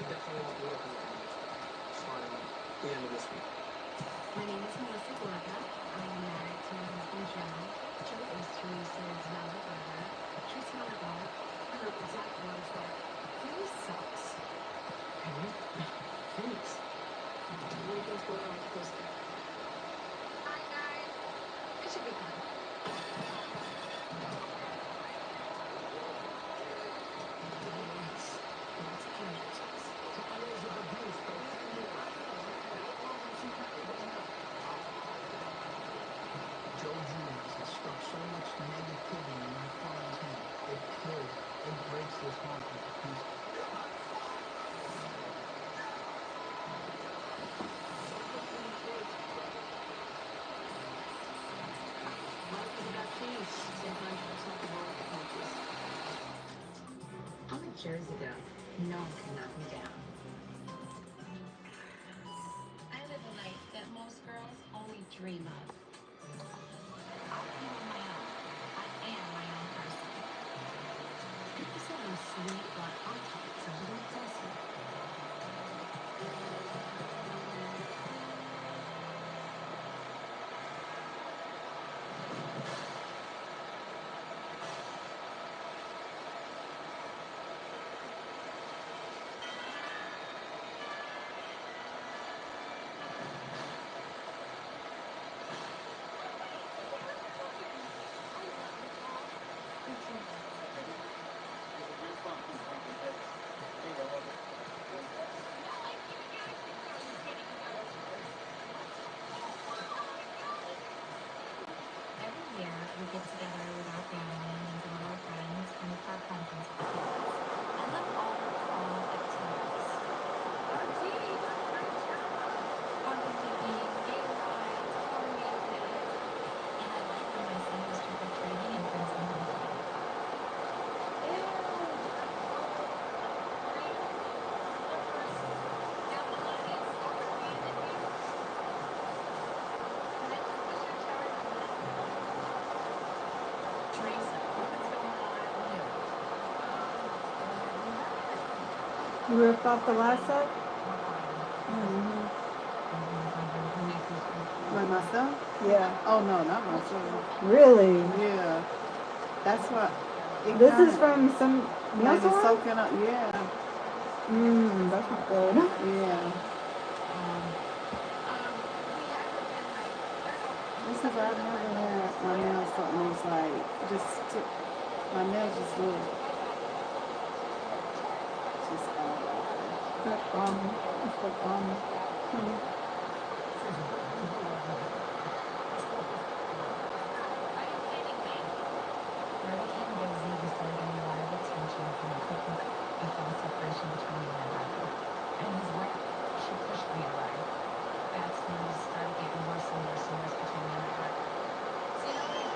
definitely won't be working with me starting the end of this week. My name is Melissa Gorga. I am married to my husband Joe. Joe is Teresa's younger brother. Treats me like God. Her exact words were, "Really sucks." Okay. Thanks. What do you think's going on with Krista? Hi guys. It should be fun. Lots of casualties. Trials of abuse continue. Joe Jr. has struck so much negativity in my father's head. It breaks his heart into pieces. Life is about peace. Sometimes you just have to roll with the punches. I'm a Jersey girl. No one can knock me down. I live a life that most girls only dream of. I'll be on my own. I am my own person. People say I'm sweet, but I'm tough, so don't test me. Every year, we get together with our family and some of our friends and for our pumpkin spice. I love all the fall activities. Pumpkin picking, game rides, Halloween night. And I like when my son goes trick-or-treating and brings me home candy. Teresa, what's going on at You ripped off the last set? Mm-hmm. By myself? Yeah. Oh no, not myself. Really? Yeah. That's what. This is from some Like nail it's salon? soaking up. Yeah. That's not good. Yeah. This is I've never had my nails something that's like my nails just look just all over. That's bomb. It's like bomb. Hurricane Rosie was getting a lot of attention from a picnic and from a separation between me and my brother. And his wife, she pushed me away. Bad news started getting worse and worse and worse between me and my brother. See how it is?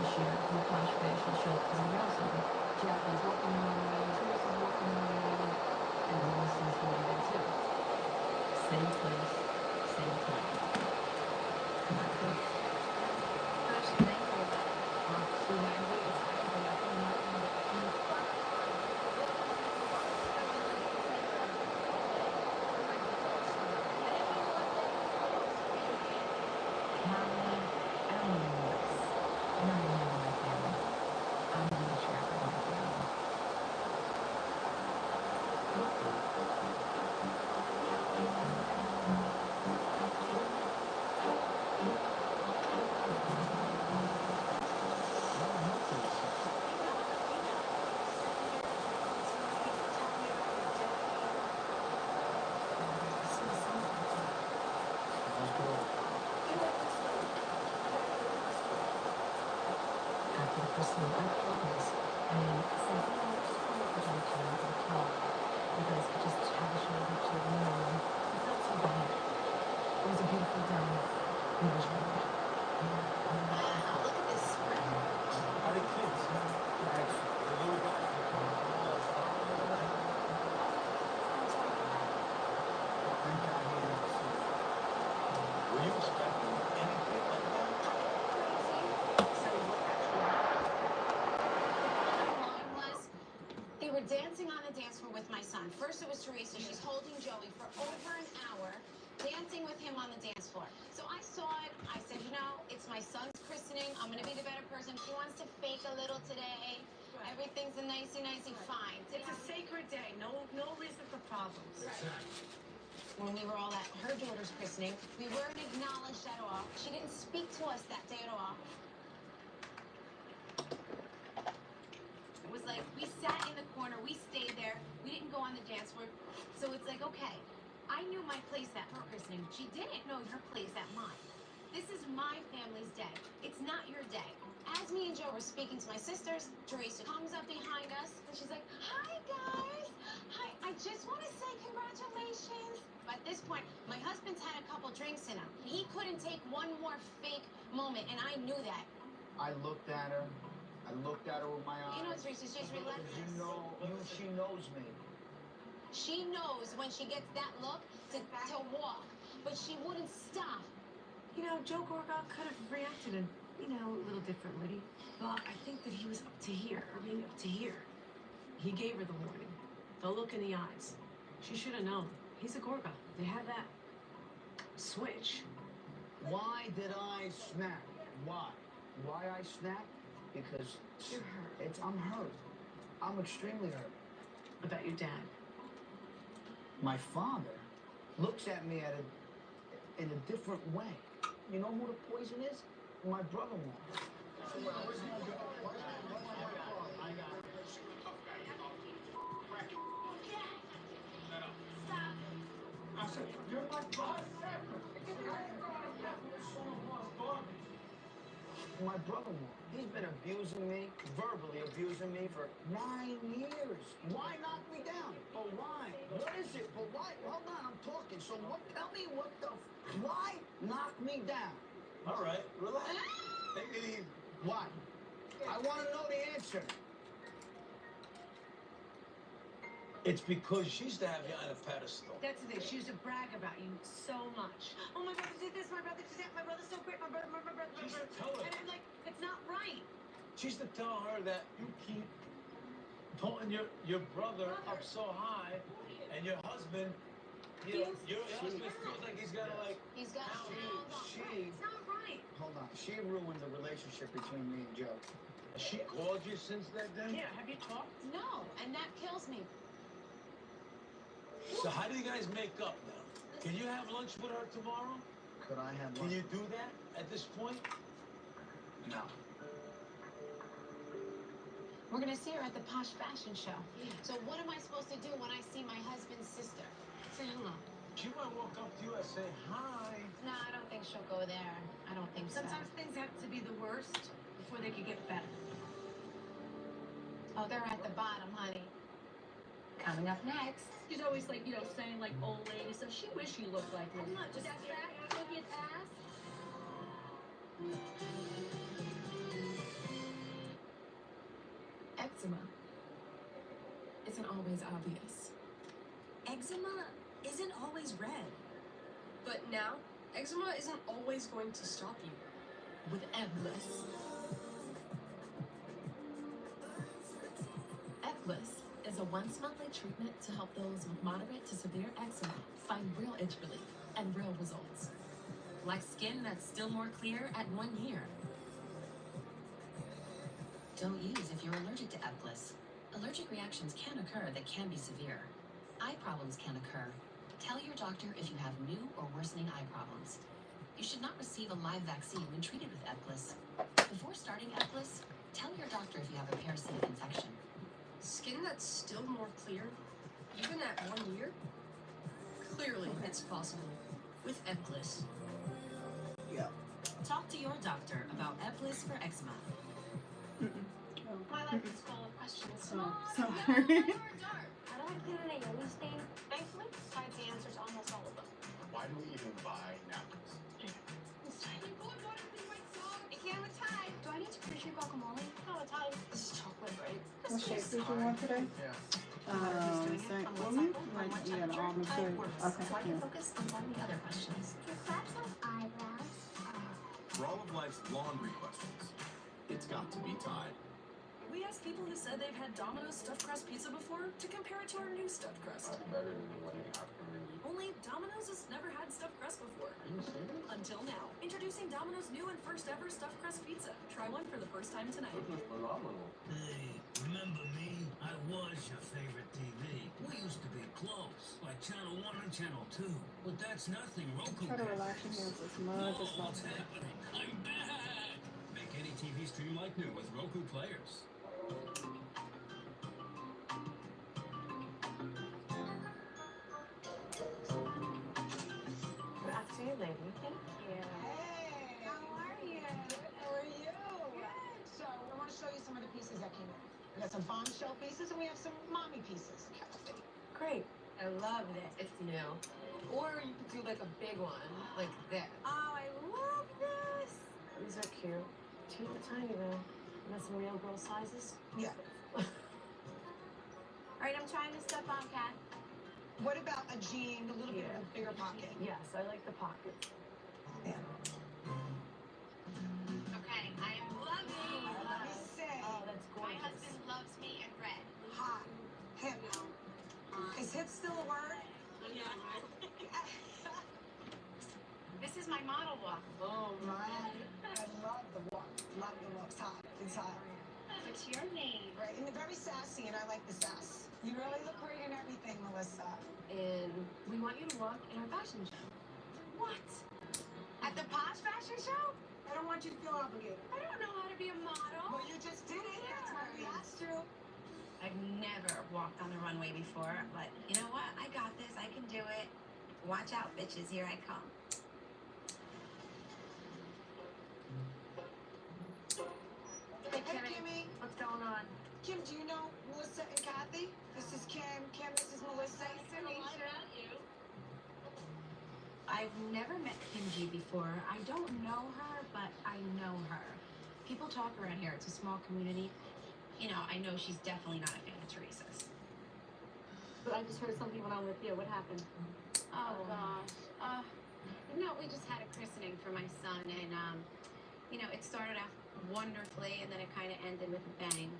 this year for the posh fashion show because I'm real sorry. Jacqueline's walking away, Teresa's walking away, and Wilson's going there too. Same place, same time. Not good. How is she thankful about it? She went away, it's actually, I think, not in the dancing on the dance floor with my son. First it was Teresa. She's holding Joey for over an hour, dancing with him on the dance floor. So I saw it. I said, you know, it's my son's christening. I'm going to be the better person. He wants to fake a little today. Right. Everything's a nicey, fine. It's a sacred day. No reason for problems. Exactly. When we were all at her daughter's christening, we weren't acknowledged at all. She didn't speak to us that day at all. It was like we sat in the corner, we stayed there, we didn't go on the dance floor. So it's like, okay, I knew my place at her christening. She didn't know her place at mine. This is my family's day. It's not your day. As me and Joe were speaking to my sisters, Teresa comes up behind us and she's like, hi guys. Hi, I just want to say congratulations. At this point, my husband's had a couple drinks in him. He couldn't take one more fake moment, and I knew that. I looked at her. I looked at her with my eyes. You know, Teresa, she's relentless. She knows me. She knows when she gets that look to walk, but she wouldn't stop. You know, Joe Gorga could have reacted, a little differently. But I think that he was up to here. I mean, up to here. He gave her the warning. The look in the eyes. She should have known. He's a Gorga. They have that switch. Why did I snap? Why? Why I snapped? Because you're hurt. I'm hurt. I'm extremely hurt. About your dad. My father looks at me in a different way. You know who the poison is? My brother-in-law. I said, you're my brother. My brother-in-law, he's been abusing me, verbally abusing me for 9 years. Why knock me down? But why? What is it? But why? Hold on, I'm talking. So what? Tell me what the... Why knock me down? All right, relax. Take it easy. Why? I want to know the answer. It's because she used to have you on a pedestal. That's the thing. She used to brag about you so much. Oh, my brother did this. My brother did that. My brother's so great. My brother. She used to tell her. And I'm like, it's not right. She used to tell her that you keep putting your brother up so high, and your husband, your husband feels like he's got to He's got to It's not right. Hold on. She ruined the relationship between me and Joe. She called you since that day? Yeah, have you talked? No, and that kills me. So how do you guys make up now? Can you have lunch with her tomorrow? Could I have Can lunch? you do that at this point? No. We're going to see her at the Posh Fashion Show. So what am I supposed to do when I see my husband's sister? Say hello. She might walk up to you and say, hi. No, I don't think she'll go there. I don't think so. Sometimes things have to be the worst before they can get better. Oh, they're at the bottom, honey. Coming up next. She's always saying old lady, so she wish you looked like this. I'm not just that fact, look at ass. always obvious. Eczema isn't always red. But now, eczema isn't always going to stop you. With Eblis. Eblis is a once-monthly treatment to help those with moderate to severe eczema find real itch relief and real results. Like skin that's still more clear at 1 year. Don't use if you're allergic to Eblis. Allergic reactions can occur that can be severe. Eye problems can occur. Tell your doctor if you have new or worsening eye problems. You should not receive a live vaccine when treated with Eblis. Before starting Eblis, tell your doctor if you have a parasitic infection. Skin that's still more clear, even at 1 year? Clearly, it's possible with Eblis. Yeah. Talk to your doctor about Eblis for eczema. My life is full of questions. Oh, Small, sorry. yellow, or dark. How do I clean an aioli stain? Thankfully, I have the answers to almost all of them. Why do we even buy napkins? It came with Tide. Do I need to appreciate guacamole? No, it's Tide. This is chocolate, right? What shape did you want today? Yeah. Same woman? Like, yeah, the almond too. Okay. So I can Yeah. focus on all the other questions. Do crabs have eyebrows? For all of life's laundry questions, it's got to be Tide. We asked people who said they've had Domino's stuffed crust pizza before to compare it to our new stuffed crust. Better than the one you have for me. Only Domino's has never had stuffed crust before. Until now. Introducing Domino's new and first ever stuffed crust pizza. Try one for the first time tonight. This is phenomenal. Hey, remember me? I was your favorite TV. We used to be close, like Channel 1 and Channel 2. But that's nothing. Roku Try to can relax your hands as much as Whoa, what's possible. happening? I'm back! Make any TV stream like new with Roku players. Good afternoon, lady. Thank you. Hey, How are you? How are you? Good. So I want to show you some of the pieces that came in. We got some bombshell pieces and we have some mommy pieces. Great. I love this. It's new. Or you could do like a big one, like this. Oh, I love this. These are cute. Teeny tiny though. You got some real girl sizes? Yeah. All right, I'm trying to step on, Kat. What about a jean, a little bit of a bigger pocket? Yes, I like the pockets. Yeah. Okay, I am loving. Let me say, Oh, that's My gorgeous. husband loves me in red. hot, hip. Is hip still a word? This is my model walk. Oh, Right. I love the walk. Love the looks. Hot. It's hot. What's your name? Right. And very sassy, and I like the sass. You really look great in everything, Melissa. and we want you to walk in our fashion show. What? At the Posh fashion show? I don't want you to feel obligated. I don't know how to be a model. Well, you just did it. That's why we asked you. I've never walked on the runway before, but you know what? I got this. I can do it. Watch out, bitches. Here I come. Hey, Kimmy. What's going on? Kim, do you know Melissa and Kathy? This is Kim. Kim, this is Melissa. I've never met Kim G before. I don't know her, but I know her. People talk around here. It's a small community. You know, I know she's definitely not a fan of Teresa's. But I just heard something went on with you. What happened? Oh gosh. You know, we just had a christening for my son, and you know, it started off wonderfully, and then it kind of ended with a bang.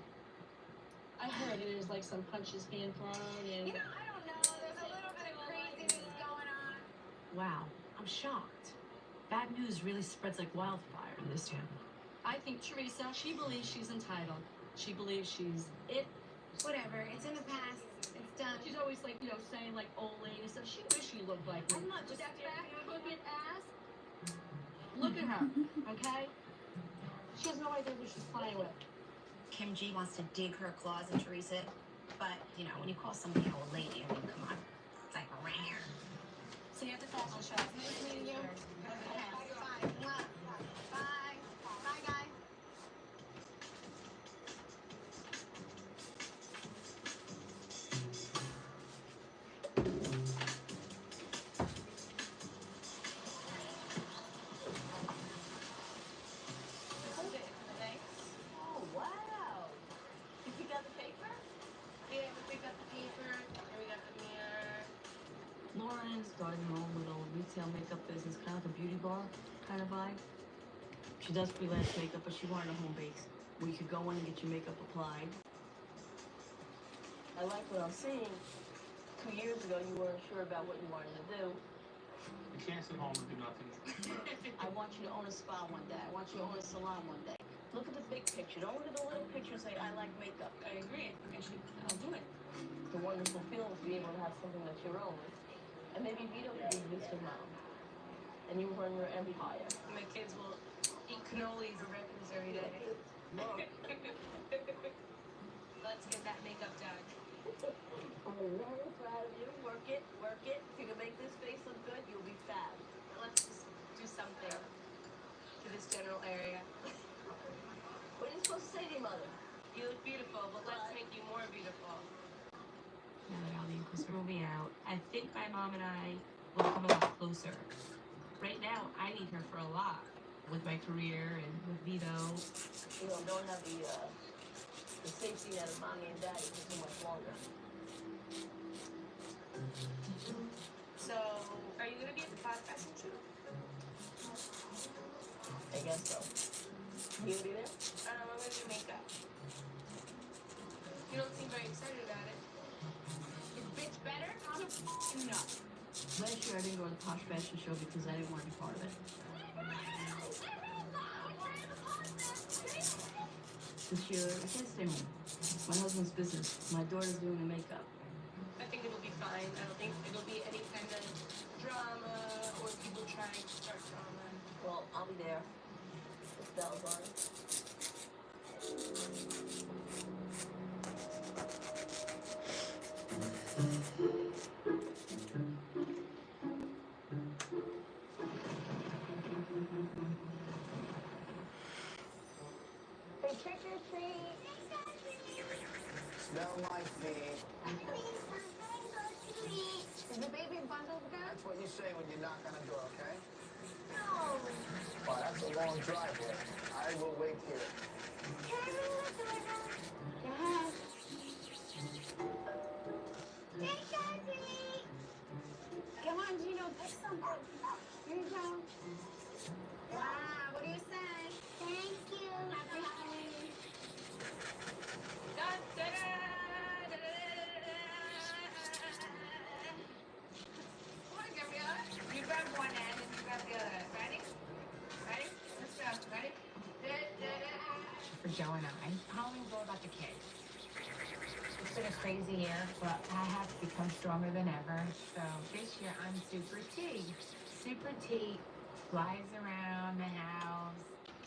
I heard it was like some punches being thrown and. You know, I don't know. There's a little bit of craziness going on. Wow, I'm shocked. Bad news really spreads like wildfire in this town. I think Teresa, she believes she's entitled. She believes she's it. Whatever. It's in the past. It's done. She's always like, you know, saying like old lady stuff. She wish she looked like me. I'm not just That staring fat, at you. crooked ass. Look at her, okay? She has no idea who she's playing with. Kim G wants to dig her claws in Teresa, but you know, when you call somebody an old lady, I mean, come on, it's like right here. See you at the fashion show. Nice meeting you. Bye. Bye. Bye, guys. Oh, wow. You picked out the paper? Yeah, we picked up the pieces. kind of vibe. She does freelance makeup, but she wanted a home base where you could go in and get your makeup applied. I like what I'm seeing. 2 years ago, you weren't sure about what you wanted to do. You can't sit home and do nothing. I want you to own a spa one day. I want you to own a salon one day. Look at the big picture. Don't look at the little picture and say, I like makeup. I agree. I'll do it. It's a wonderful feeling to be able to have something that's your own. And maybe Vito could be used to mom. And you run your empire. My kids will eat cannolis and breakfast every day. Let's get that makeup done. I'm very proud of you. Work it, work it. If you can make this face look good, you'll be fab. Let's just do something to this general area. What are you supposed to say to your mother? You look beautiful, but let's make you more beautiful. Now that Allie and Chris will be out, I think my mom and I will come a lot closer. Right now, I need her for a lot with my career and with Vito. You know, don't have the safety net of mommy and daddy for too much longer. So, are you going to be at the podcast too? I guess so. You gonna be there? I'm going to do makeup. You don't seem very excited about it. Is bitch better? I'm no. Last year I didn't go to the Posh Fashion Show because I didn't want to be part of it. This year, I can't stay home. It's my husband's business. My daughter's doing the makeup. I think it'll be fine. I don't think it'll be any kind of drama or people trying to start drama. Well, I'll be there. If Belle's on. Hey, trick or treat. Smell my feet. Is the baby bundled good? That's what you say when you knock on the door, okay? No. Well, that's a long driveway. I will wait here. Can I ring the doorbell? Yes. Trick or treat. Come on, Gino, pick something. Here you go. Wow, what do you say? Thank you. Happy Halloween. Da, da, da, da, da, da. Come on, Gabriella. You grab one end and you grab the other. Ready? Ready? Let's go. Ready? Da, da, da. For Joe and I, Halloween's all about the kids. It's been a crazy year, but I have become stronger than ever. So this year I'm Super T. Super T flies around the house,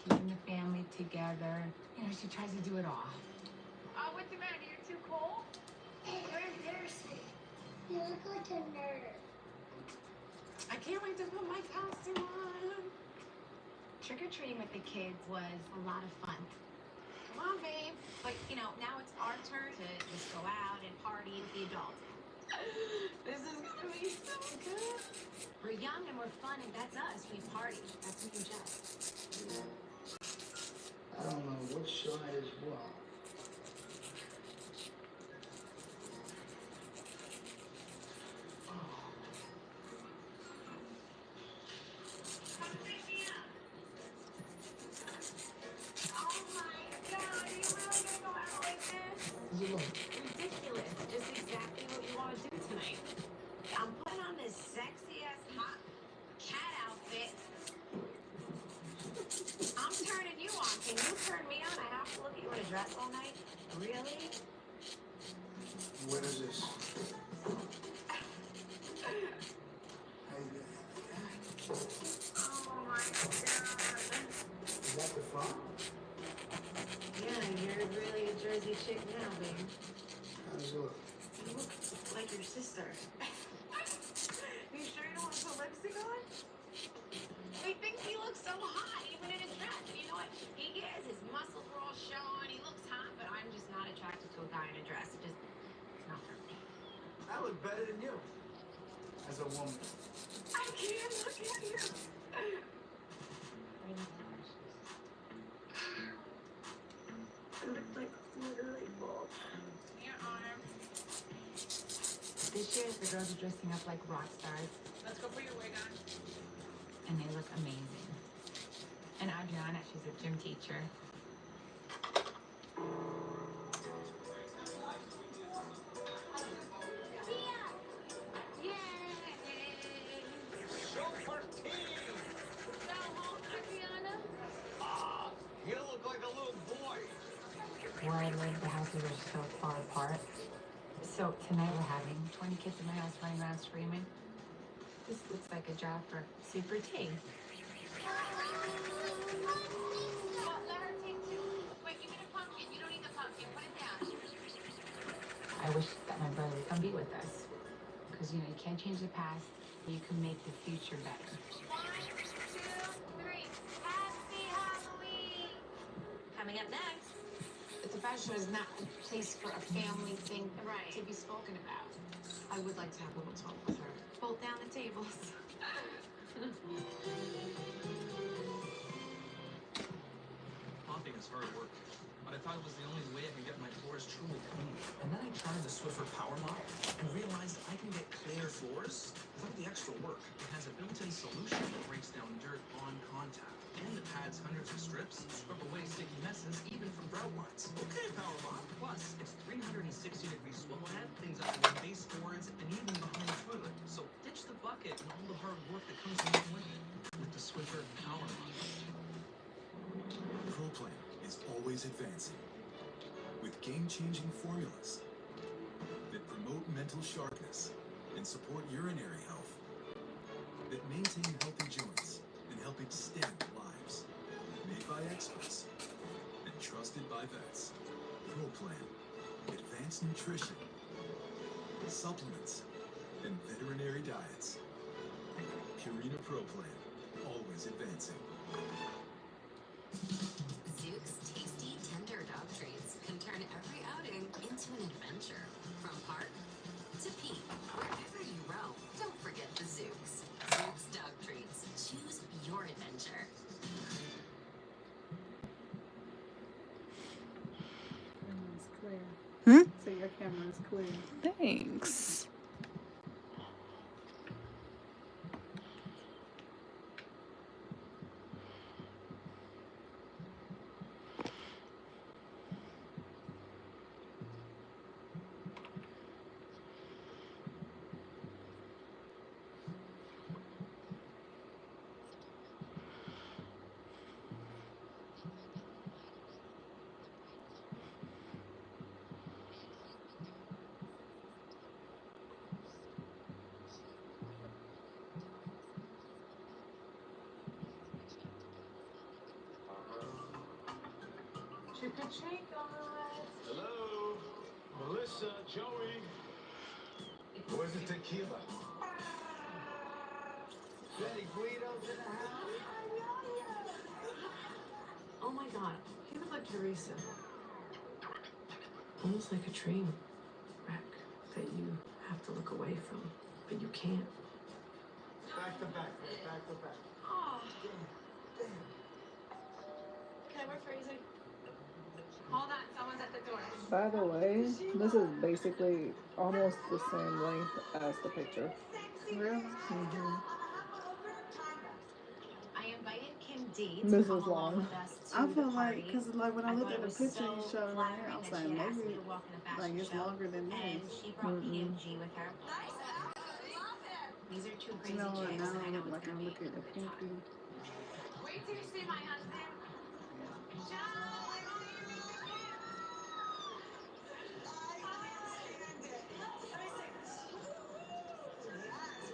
keeping the family together. You know, she tries to do it all. Oh, what's the matter? You're too cold? You're embarrassing. You look like a nerd. I can't wait to put my costume on. Trick-or-treating with the kids was a lot of fun. Come on, babe. But, you know, now it's our turn to just go out and party with the adults. This is gonna be so good. We're young and we're fun, and that's us. We party. That's me and Joe. I don't know which side is what. Ridiculous. Just exactly what you want to do tonight. I'm putting on this sexy-ass hot cat outfit. I'm turning you on. Can you turn me on? I have to look at you in a dress all night? Really? What is this? Oh, my God. Is that the front? Yeah, you're really a Jersey chick now, babe. How does it look? You look like your sister. You sure you don't want to put lipstick on? He thinks he looks so hot, even in his dress. You know what? He is. His muscles are all showing. He looks hot, but I'm just not attracted to a guy in a dress. It just, it's not for me. I look better than you. As a woman. I can't look at you. It looks like literally bald. Your arm. This year, the girls are dressing up like rock stars, Let's go put your wig on. and they look amazing. And Adriana, she's a gym teacher. You look like a little boy. Where I live, the houses are so far apart. So tonight we're having 20 kids in my house running around screaming. This looks like a job for Super T. Let her take two. Wait, give me the pumpkin. You don't need the pumpkin. Put it down. I wish that my brother would come be with us. Because, you know, you can't change the past, but you can make the future better. 1, 2, 3. Happy Halloween! Coming up next. The fashion is not a place for a family thing Right. to be spoken about. I would like to have a little talk with her. Bolt down the tables. Mopping is hard work, but I thought it was the only way I could get my floors truly clean. And then I tried the Swiffer Power Mop and realized I can get cleaner floors without the extra work. It has a built-in solution that breaks down dirt on contact, and it pads hundreds of strips to scrub away sticky messes, even from grout lines. Okay, Power Mop. Plus, its 360-degree swivel head cleans up the baseboards and even behind the toilet. So ditch the bucket and all the hard work that comes along with it with the Swiffer Power Mop. ProPlan is always advancing with game-changing formulas that promote mental sharpness and support urinary health, that maintain healthy joints and help extend lives. Made by experts and trusted by vets. ProPlan, advanced nutrition, supplements, and veterinary diets. Purina ProPlan, always advancing. Zook's tasty, tender dog treats can turn every outing into an adventure. From park to peak, wherever you roam, don't forget the Zooks. Zook's dog treats. Choose your adventure. Camera's clear. Hmm? So your camera is clear. Thanks. Trick or treat, guys. Hello, Melissa, Joey. Where's the tequila? Betty Guido's in the house. Oh my God, you look like Teresa. Almost like a train wreck that you have to look away from, but you can't. Back to back, back to back. Oh, Damn. can I work for easy? Hold on, someone's at the door. By the way, this is basically almost the same length as the picture. Really? Mm-hmm. I invited Kim D to This come is along long. with us to I the feel like, party. because like when I looked thought at it the was picture so you showed on there, flattering I was that like, she had asked me maybe to walk in a like fashion it's show, longer than and this. she brought PMG with her. These are two You crazy know what? chicks, Now and I I know look it's like gonna I'm be looking at a good Pinky. time. Wait till you see my husband.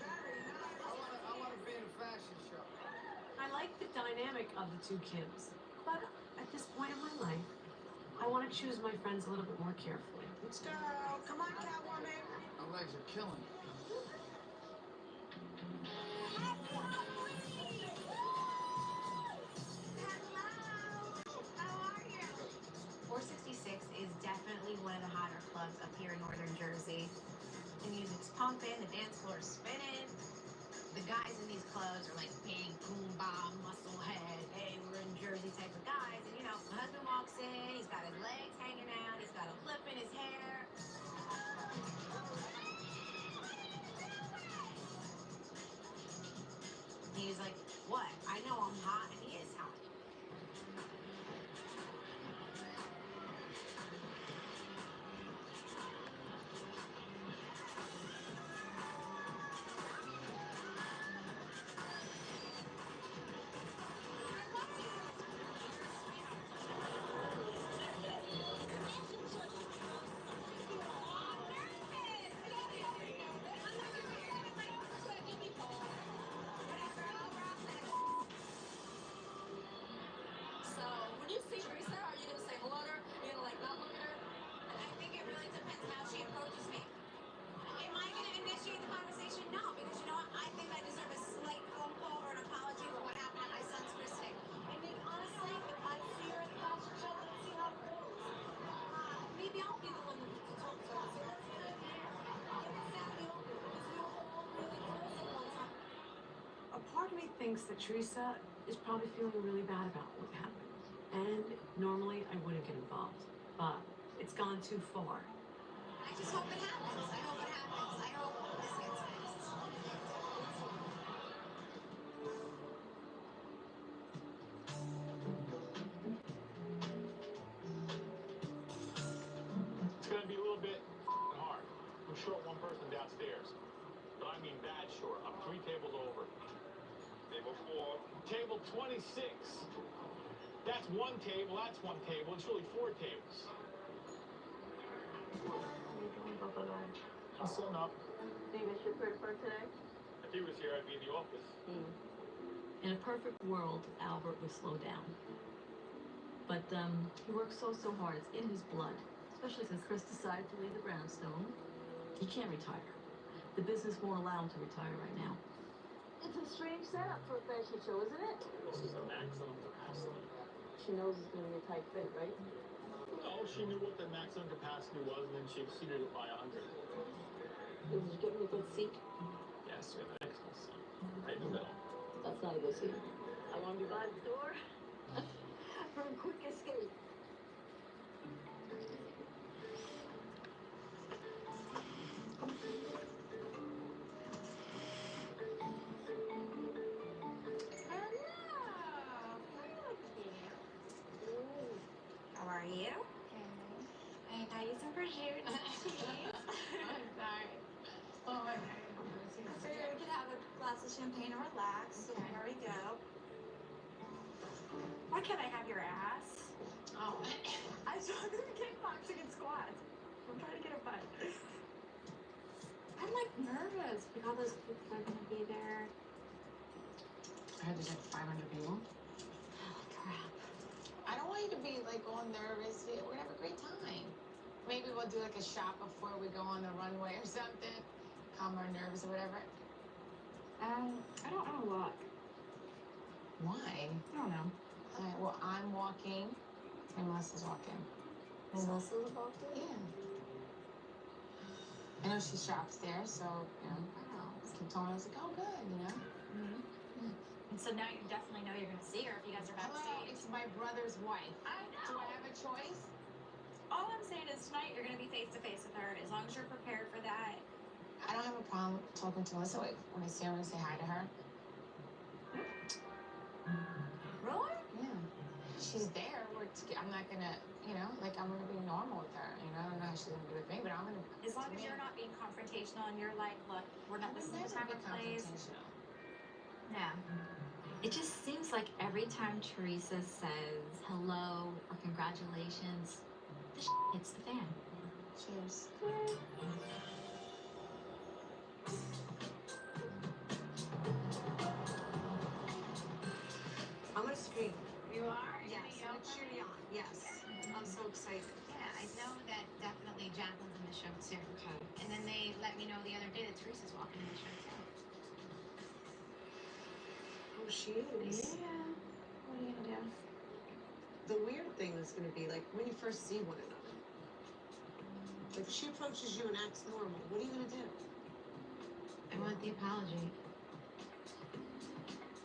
I want to be in a fashion show. I like the dynamic of the two Kims, but at this point in my life, I want to choose my friends a little bit more carefully. Let's go. Come on, Catwoman. My legs are killing me. 466 is definitely one of the hotter clubs up here in northern Jersey. The music's pumping, the dance floor's spinning. The guys in these clubs are like big, boom, bomb, muscle head, hey, we're in Jersey type of guys. And you know, my husband walks in, he's got his legs hanging out, he's got a lip in his hair. He's like, what? I know I'm hot, and he is hot. thinks that Teresa is probably feeling really bad about what happened. And normally I wouldn't get involved, but it's gone too far. I just hope it happens. I hope it happens. I hope this gets fixed. It's gonna be a little bit hard. I'm short one person downstairs. But I mean bad short. I'm 3 tables over. Table 4. Table 26. That's 1 table, that's 1 table. It's really 4 tables. I'm setting up. Do you miss your pretty for today? If he was here, I'd be in the office. In a perfect world, Albert would slow down. But he works so hard. It's in his blood. Especially since Chris decided to leave the brownstone. He can't retire. The business won't allow him to retire right now. It's a strange setup for a fashion show, isn't it? This is a maximum capacity. She knows it's going to be a tight fit, right? No, she knew what the maximum capacity was, and then she exceeded it by 100. Did you get me a good seat? Yes, we have an excellent seat. Right in the middle. That's not a good seat. I want to be by the door for a quick escape. How are you? I got you some prosciutto cheese. I'm sorry. Oh my God. I figured we could have a glass of champagne and relax. So here we go. Why can't I have your ass? Oh. I saw them kickboxing and squats. I'm trying to get a fight. I'm like nervous because all those people are gonna be there. I heard there's like 500 people. Oh crap. I don't want you to be like all nervous. We're gonna have a great time. Maybe we'll do like a shot before we go on the runway or something. Calm our nerves or whatever. I don't know what. Why? I don't know. All right, well, I'm walking and Melissa's walking. Melissa's walking? Yeah. I know she shops there, so, you know, keep telling us, like, oh, good, you know? Mm-hmm. And so now you definitely know you're gonna see her if you guys are Hello, backstage. it's my brother's wife. I Do know. I have a choice? All I'm saying is tonight you're gonna be face to face with her. As long as you're prepared for that. I don't have a problem talking to Melissa. Wait, when I see her, I'm gonna say hi to her. Really? Yeah. She's there. I'm not gonna, you know, like, I'm gonna be normal with her. You know, I don't know how she's gonna do with me, but I'm gonna. As long as you're not being confrontational and you're like, look, we're not. This is the time or place. Yeah. It just seems like every time Teresa says hello or congratulations, the hits the fan. Cheers. I'm gonna scream. You are? Yes, I'm gonna cheer you on. Yes. I'm so excited. Yeah, I know that definitely Jacqueline's in the show too. Okay. And then they let me know the other day that Teresa's walking in the show too. Oh, she is. Yeah. What are you gonna do? The weird thing is gonna be like when you first see one another. Like if she approaches you and acts normal, what are you gonna do? I want the apology.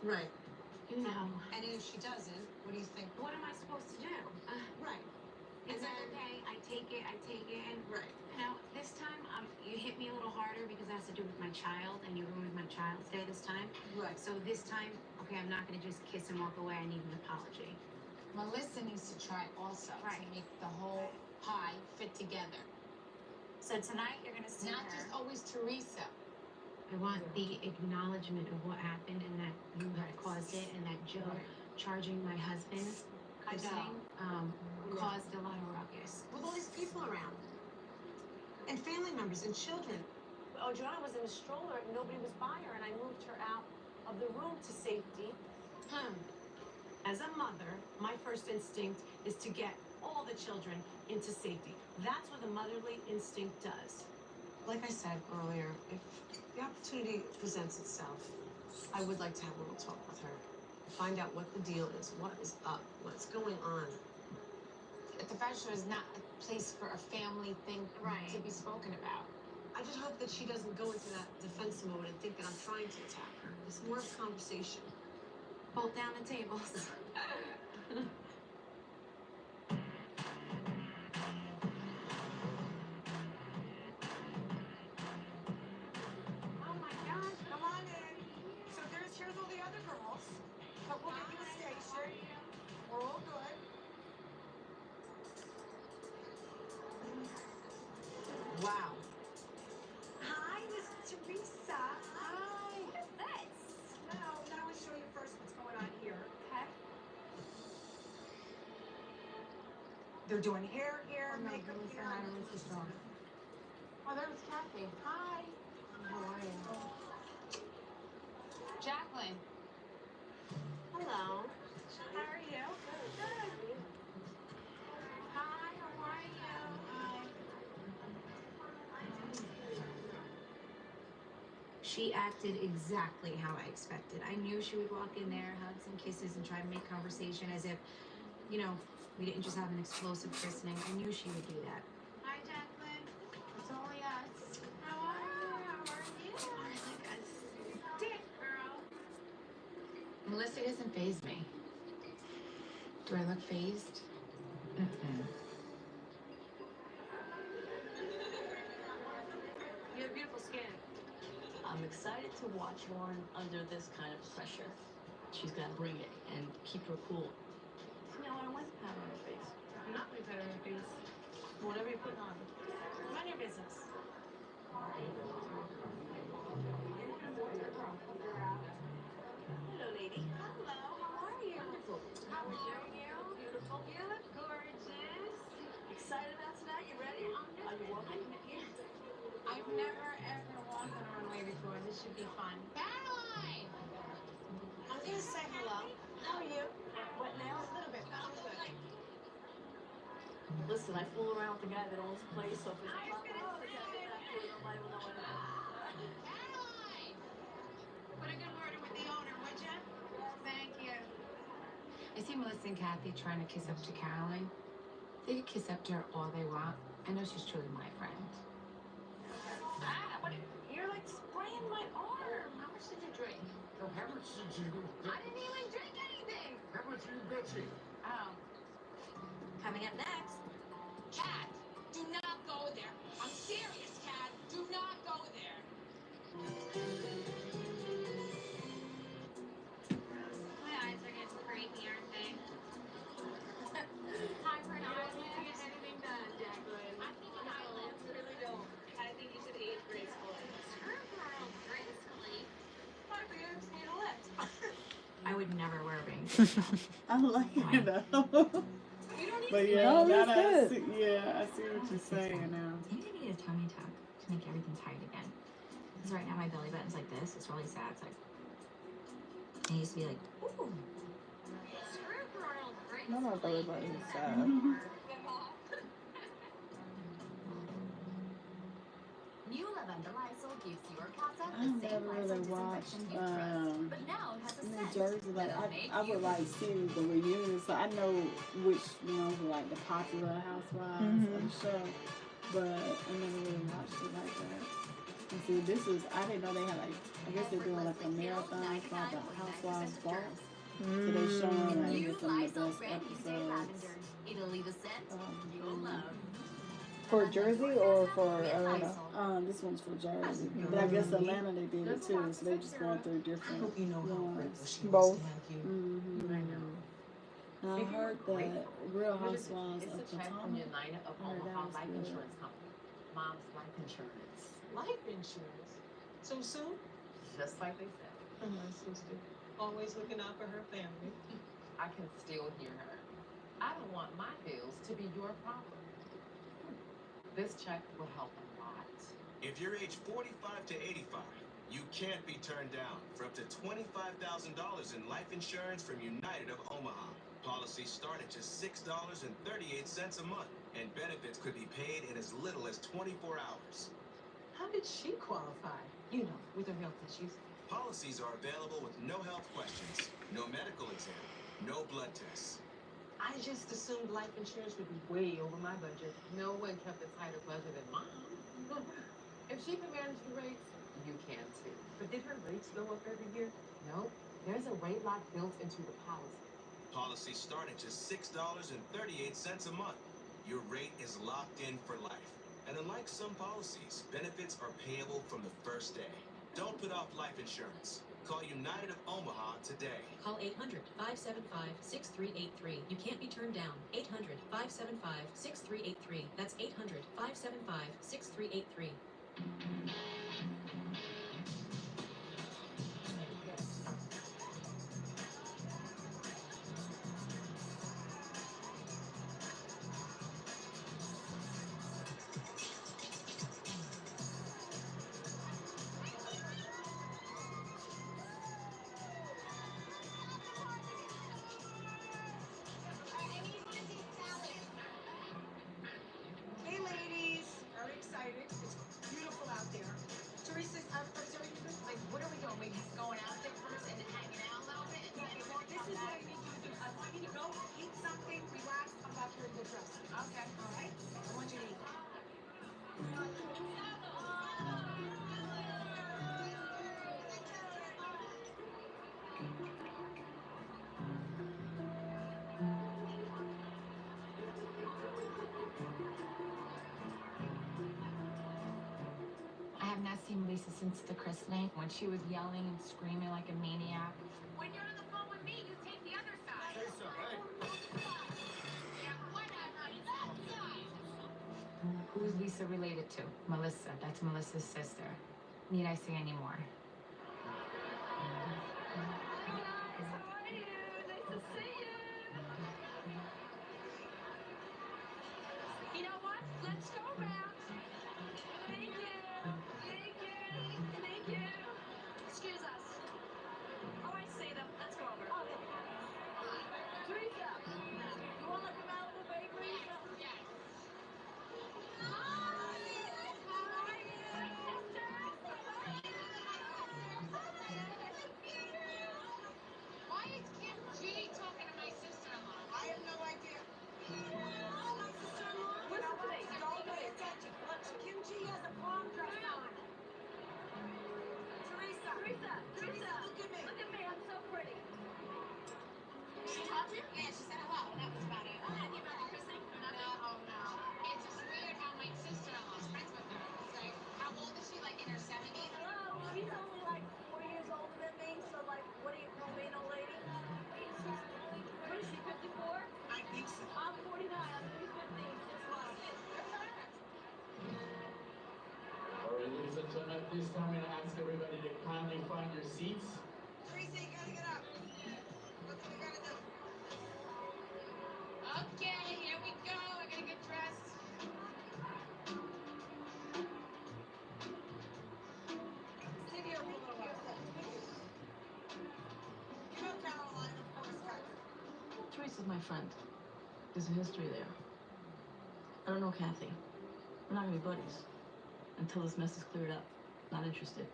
Right. You know. And if she doesn't, what do you think? What am I supposed to do? Right. It's like, okay, I take it, and Right. you know, this time you hit me a little harder because it has to do with my child, and you ruined my child's day this time. Right. So this time, okay, I'm not gonna just kiss and walk away. I need an apology. Melissa needs to try also to make the whole pie fit together. So tonight you're gonna see Not her. just always Teresa. I want the acknowledgement of what happened and that you had caused it, and that Joe charging my husband cussing caused a lot of ruckus. With all these people around. And family members and children. Joanna was in a stroller and nobody was by her, and I moved her out of the room to safety. As a mother, my first instinct is to get all the children into safety. That's what the motherly instinct does. Like I said earlier, if the opportunity presents itself, I would like to have a little talk with her. Find out what the deal is, what is up, what's going on. The fashion show is not a place for a family thing to be spoken about. I just hope that she doesn't go into that defense mode and think that I'm trying to attack her. It's more of a conversation. bolt down the tables. Oh my gosh, come on in. So here's all the other girls. But we'll get you a station. We're all good. Wow. Hi, Miss Teresa. Hi. What is this? No, then I want to show you first what's going on here. Okay. They're doing hair here, Oh, no, makeup Melissa, here. hi, Melissa. Oh, there was Kathy. Hi. How are you? Jacqueline. Hello. How are you? Good. Hi, how are you? Hi. She acted exactly how I expected. I knew she would walk in there, hugs and kisses, and try to make conversation as if, you know, we didn't just have an explosive christening. I knew she would do that. Hi, Jacqueline. It's only us. How are you? How are you? I like a Dick, girl. Melissa doesn't faze me. Do I look phased? Mm-mm. You have beautiful skin. I'm excited to watch Lauren under this kind of pressure. She's got to bring it and keep her cool. You know, I don't like powder on her face. I'm not my better at face. Whatever you put on. Mind your business. Hello, lady. Hello, how are you? Wonderful. How are you? Beautiful. You look gorgeous. Excited about tonight? You ready? Are you walking? I've never ever walked on a runway before. This should be fun. Caroline! I'm gonna say hello. How are you? What now? A little bit, but I'm good. Listen, I fool around with the guy that owns the place, so if it's a pop out, I gotta get back to it. Nobody will know anything. Caroline! Put a good word in with the owner, would you? Thank you. I see Melissa and Kathy trying to kiss up to Caroline. They could kiss up to her all they want. I know she's truly my friend. Ah, you're like spraying my arm. How much did you drink? Oh, how much did you I didn't even drink anything. How much are you betting? Oh. Coming up next. Cat, do not go there. I'm serious, Cat. Do not go there. My eyes are getting creepy, aren't they? Hi, for an You don't need to eyelid. get anything done, Jacqueline. I think an eyelid. You really don't. I think you should age gracefully. Screw girl, gracefully. My boobs need a lift. I would never wear rings. I like it though. You don't need But to yeah, No, now it's that I good. see, yeah, I see what you're saying now. Maybe I need a tummy tuck to make everything tight again. Because right now my belly button's like this. It's really sad. It's like, it used to be like, ooh. Screw girl, No, my belly button is sad. New Lavender Lysol gives your casa the I've same never Lysol really watched disinfection you trust, but now it has a New scent Jersey. Like that'll make I you would like see the reunions, so I know which ones were like the popular housewives of the show, but I never really watched it like that. And see, this is I didn't know they had like I guess they're doing like a marathon called the Housewives Ball. So they showing like New some of the Lysol best Brand New Day episodes. Lavender. It'll leave a scent you'll love. For Jersey or for Atlanta? This one's for Jersey, but I guess Atlanta they did it too. So they just going through different ones. Both. Mm-hmm. I know. And I heard that Real Housewives It's of a check from Potomac. United of I heard that Omaha was Life good. Insurance Company. Mom's life insurance. Life insurance? So soon? Just like they said. Oh, my sister. Always looking out for her family. I can still hear her. I don't want my bills to be your problem. This check will help a lot. If you're age 45 to 85, you can't be turned down for up to $25,000 in life insurance from United of Omaha. Policies start at just $6.38 a month, and benefits could be paid in as little as 24 hours. How did she qualify? You know, with her health issues. Policies are available with no health questions, no medical exam, no blood tests. I just assumed life insurance would be way over my budget. No one kept a tighter budget than Mom. If she can manage the rates, you can too. But did her rates go up every year? Nope. There's a rate lock built into the policy. Policies start at just $6.38 a month. Your rate is locked in for life. And unlike some policies, benefits are payable from the first day. Don't put off life insurance. Call United of Omaha today. Call 800-575-6383. You can't be turned down. 800-575-6383. That's 800-575-6383. Hey, ladies. Very excited. It's beautiful out there. Teresa, is everything good? Like, what are we doing? We just going out there first and hanging out a little bit? And then Well, this is what I need you to do. I want you to go eat something, relax, come back here and get dressed. Okay. All right? I want you to eat. I have not seen Lisa since the christening when she was yelling and screaming like a maniac. When you're on the phone with me, you take the other side. Teresa, hey. Yeah, whatever. That side. Who is Lisa related to? Melissa. That's Melissa's sister. Need I say any more? You know what? Let's go around. Thank you. Thank you. Thank you. Excuse us. Oh, I see them. Let's go over. Oh, there we go. Teresa, you want like a Malibu bakery? Yes. Why is Kim G talking to my sister-in-law? I have no idea. My sister-in-law? You know what? Don't pay attention. Look, Kim G has a prom dress on. Teresa. Teresa, look at me. Look at me. I'm so pretty. She talked to you? Yeah, she said hello. That was about it. Anything about the christening? No, no. It's just weird how my sister-in-law's friends with her. It's like, how old is she? Like in her 70s? Well, she's only like 4 years older than me, so like, what do you call me, an old lady? What is she, 54? I think so. I'm 49. I'm going to be 50 in 6 months. All right, ladies and gentlemen, at this time, I'm going to ask everybody to kindly find your seats. Teresa, you gotta get up. What do we gotta do? Okay, here we go. I gotta get dressed. Sit here for a little while. You know Caroline, of course, Kathy. Teresa's my friend. There's a history there. I don't know Kathy. We're not gonna be buddies. Until this mess is cleared up. Not interested.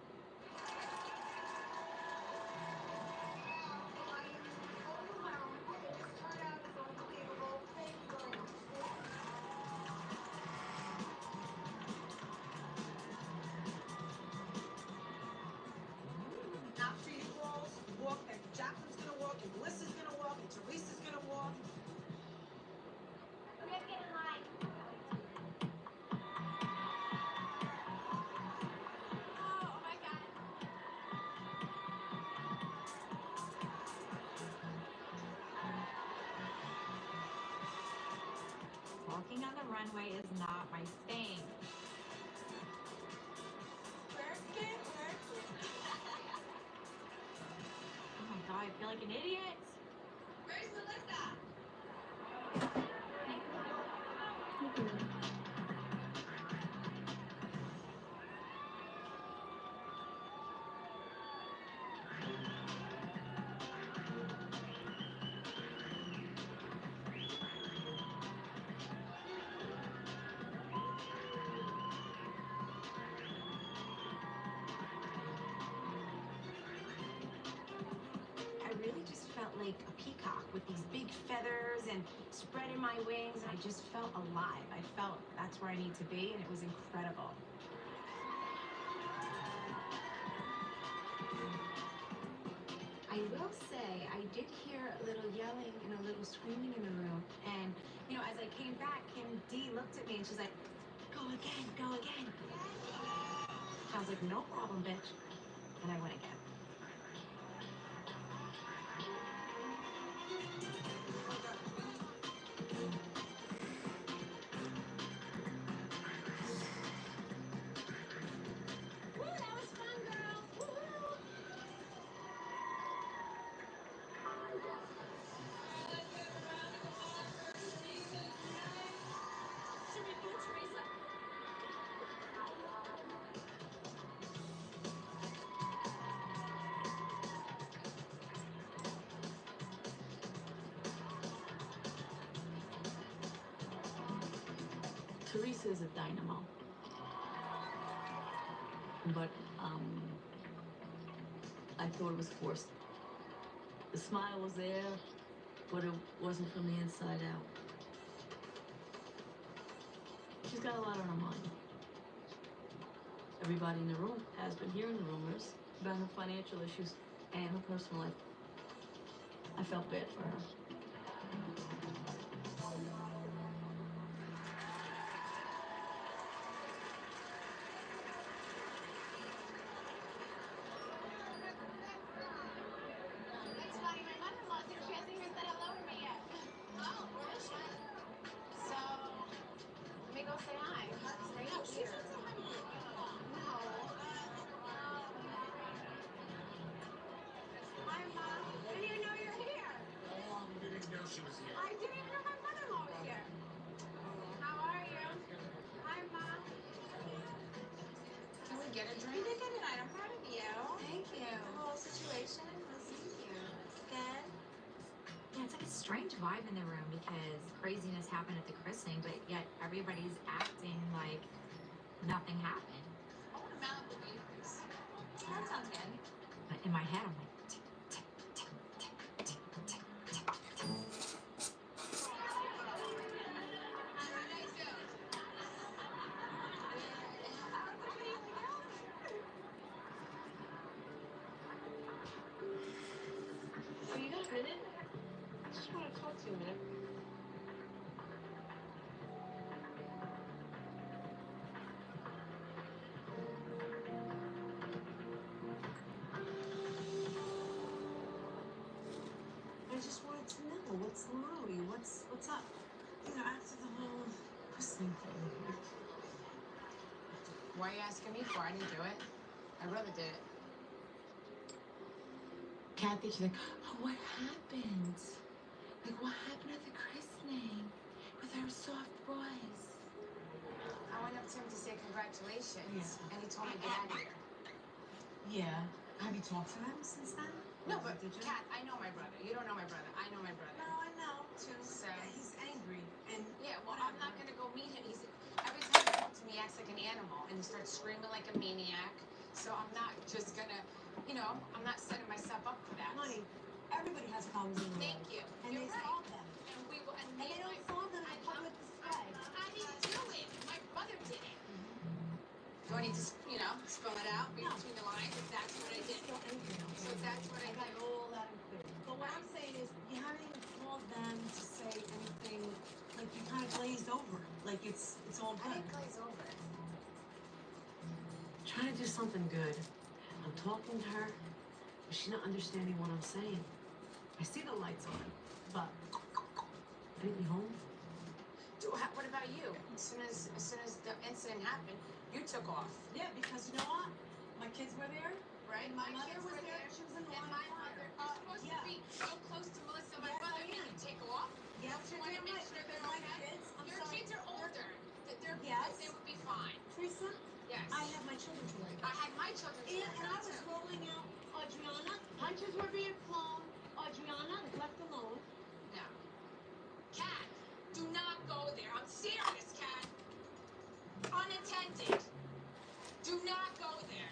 After you all walk, and Jacqueline's gonna walk, and Melissa's gonna walk, and Teresa's gonna walk. We're gonna get in line. Oh my God. Walking on the runway is not my thing. Work it. Oh my God, I feel like an idiot. Where's Melissa? I really just felt like a peacock with these big feathers and spreading my wings, and I just felt alive. I felt that's where I need to be, and it was incredible. I I will say, I did hear a little yelling and a little screaming in the room. And, you know, as I came back, Kim D looked at me and she's like, go again, go again. I was like, no problem, bitch. And I went again. Woo, that was fun, girls. Woo-hoo. Should we boo Teresa? Teresa is a dynamo. But I thought it was forced. The smile was there, but it wasn't from the inside out. She's got a lot on her mind. Everybody in the room has been hearing the rumors about her financial issues and her personal life. I felt bad for her. It's funny, my mother-in-law's here. She hasn't even said hello to me yet. Oh, where is she? So, let me go say hi. It's right No, she here. should say hi to you. No. Hi, Mom. I didn't even know you were here. Oh, you didn't know she was here. I didn't even know my mother-in-law was here. How are you? Hi, Mom. Can we get a drink? You did good tonight. I'm proud of you. Thank you. The whole situation. Nice to meet you. Good. Yeah, it's like a strange vibe in the room because craziness happened at the christening, but yet everybody's acting like nothing happened. I want a Malibu beef, please. That sounds good. But in my head, I'm like, tick, tick, tick, tick, tick, tick, tick, tick. So you got a minute? I just want to talk to you a minute. I just wanted to know what's wrong with you. What's up? You know, after the whole christening thing. Why are you asking me for? I didn't do it. My brother did it. Kathy, she's like, oh, what happened? Like, what happened at the christening with our soft boys? I went up to him to say congratulations, and he told me to get out of here. Yeah. Have you talked to them since then? No, but Did you? Kat, I know my brother. You don't know my brother. I know my brother. No, I know too. So Yeah, he's angry, and yeah, well, whatever. I'm not gonna go meet him. He's every time he talks to me, he acts like an animal, and he starts screaming like a maniac. So I'm not just gonna, I'm not setting myself up for that. Honey, everybody has problems in their Thank life. you. And You're they right. solve them. And we will. And And they don't solve them in a public display. I didn't do it. My brother did it. Do I need to, spell it out between the lines? If that's what I did. So that's what I got did. it all that and clear. But what I'm saying is, you haven't even called them to say anything. Like you kind of glazed over. Like it's all I good. didn't glaze over. Trying to do something good. I'm talking to her, but she's not understanding what I'm saying. I see the lights on, but anything home? What about you? As soon as the incident happened, you took off. Yeah, because you know what? My kids were there. Right? My mother was there. She was in the And line my of fire. mother. You're supposed to be so close to Melissa, my Yes, brother, I and am. you take off. Yes, You want to make sure they're my okay. kids. I'm Your sorry. kids are older. Yes. They would be fine. Teresa, Yes. I have my children to worry I about. had my children to worry And I about, was too. rolling out Adriana. Punches were being flown. Adriana is left alone. No. Kat, do not go there. I'm serious, Kat. Unattended. Do not go there.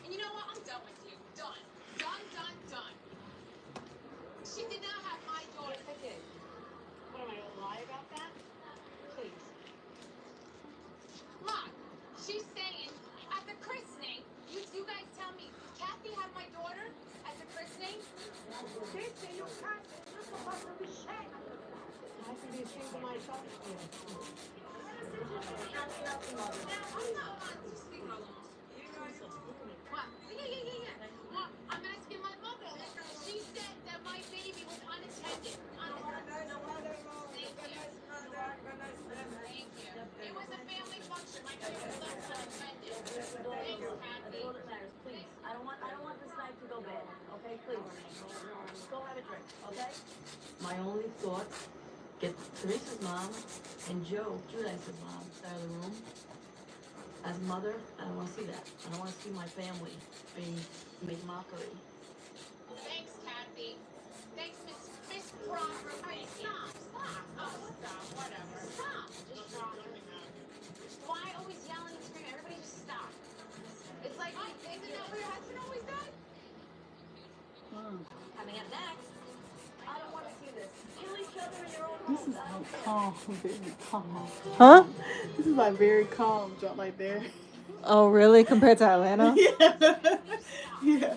And you know what? I'm done with you. Done. Done, done, done. She did not have my daughter. Yes, I did. What am I gonna lie about that? Please. Look, she's saying at the christening, you guys tell me, did Kathy have my daughter at the christening? listening? You're supposed to be ashamed of yourself. I can be ashamed of myself. What? Yeah. Well, I'm asking my mother. She said that my baby was unattended. Thank you. It was a family function. My baby was left unattended. Thanks, Kathy. That's all that matters, please. I don't want this night to go bad. Okay, please. Go have a drink, okay? My only thought, get Teresa's mom and Joe, Judice's mom, out of the room. As a mother, I don't want to see that. I don't want to see my family make mockery. Thanks, Kathy. Thanks, Miss Proper. Hey, stop. Oh, stop. Whatever. Stop. Just drop it. Why always yelling and screaming? Everybody just stop. It's like, isn't that what your husband always does? Coming up next, I don't want to see this. Kill each other in your own This homes. is like calm, very calm. Huh? This is like very calm jump like there. Oh, really? Compared to Atlanta? Yeah.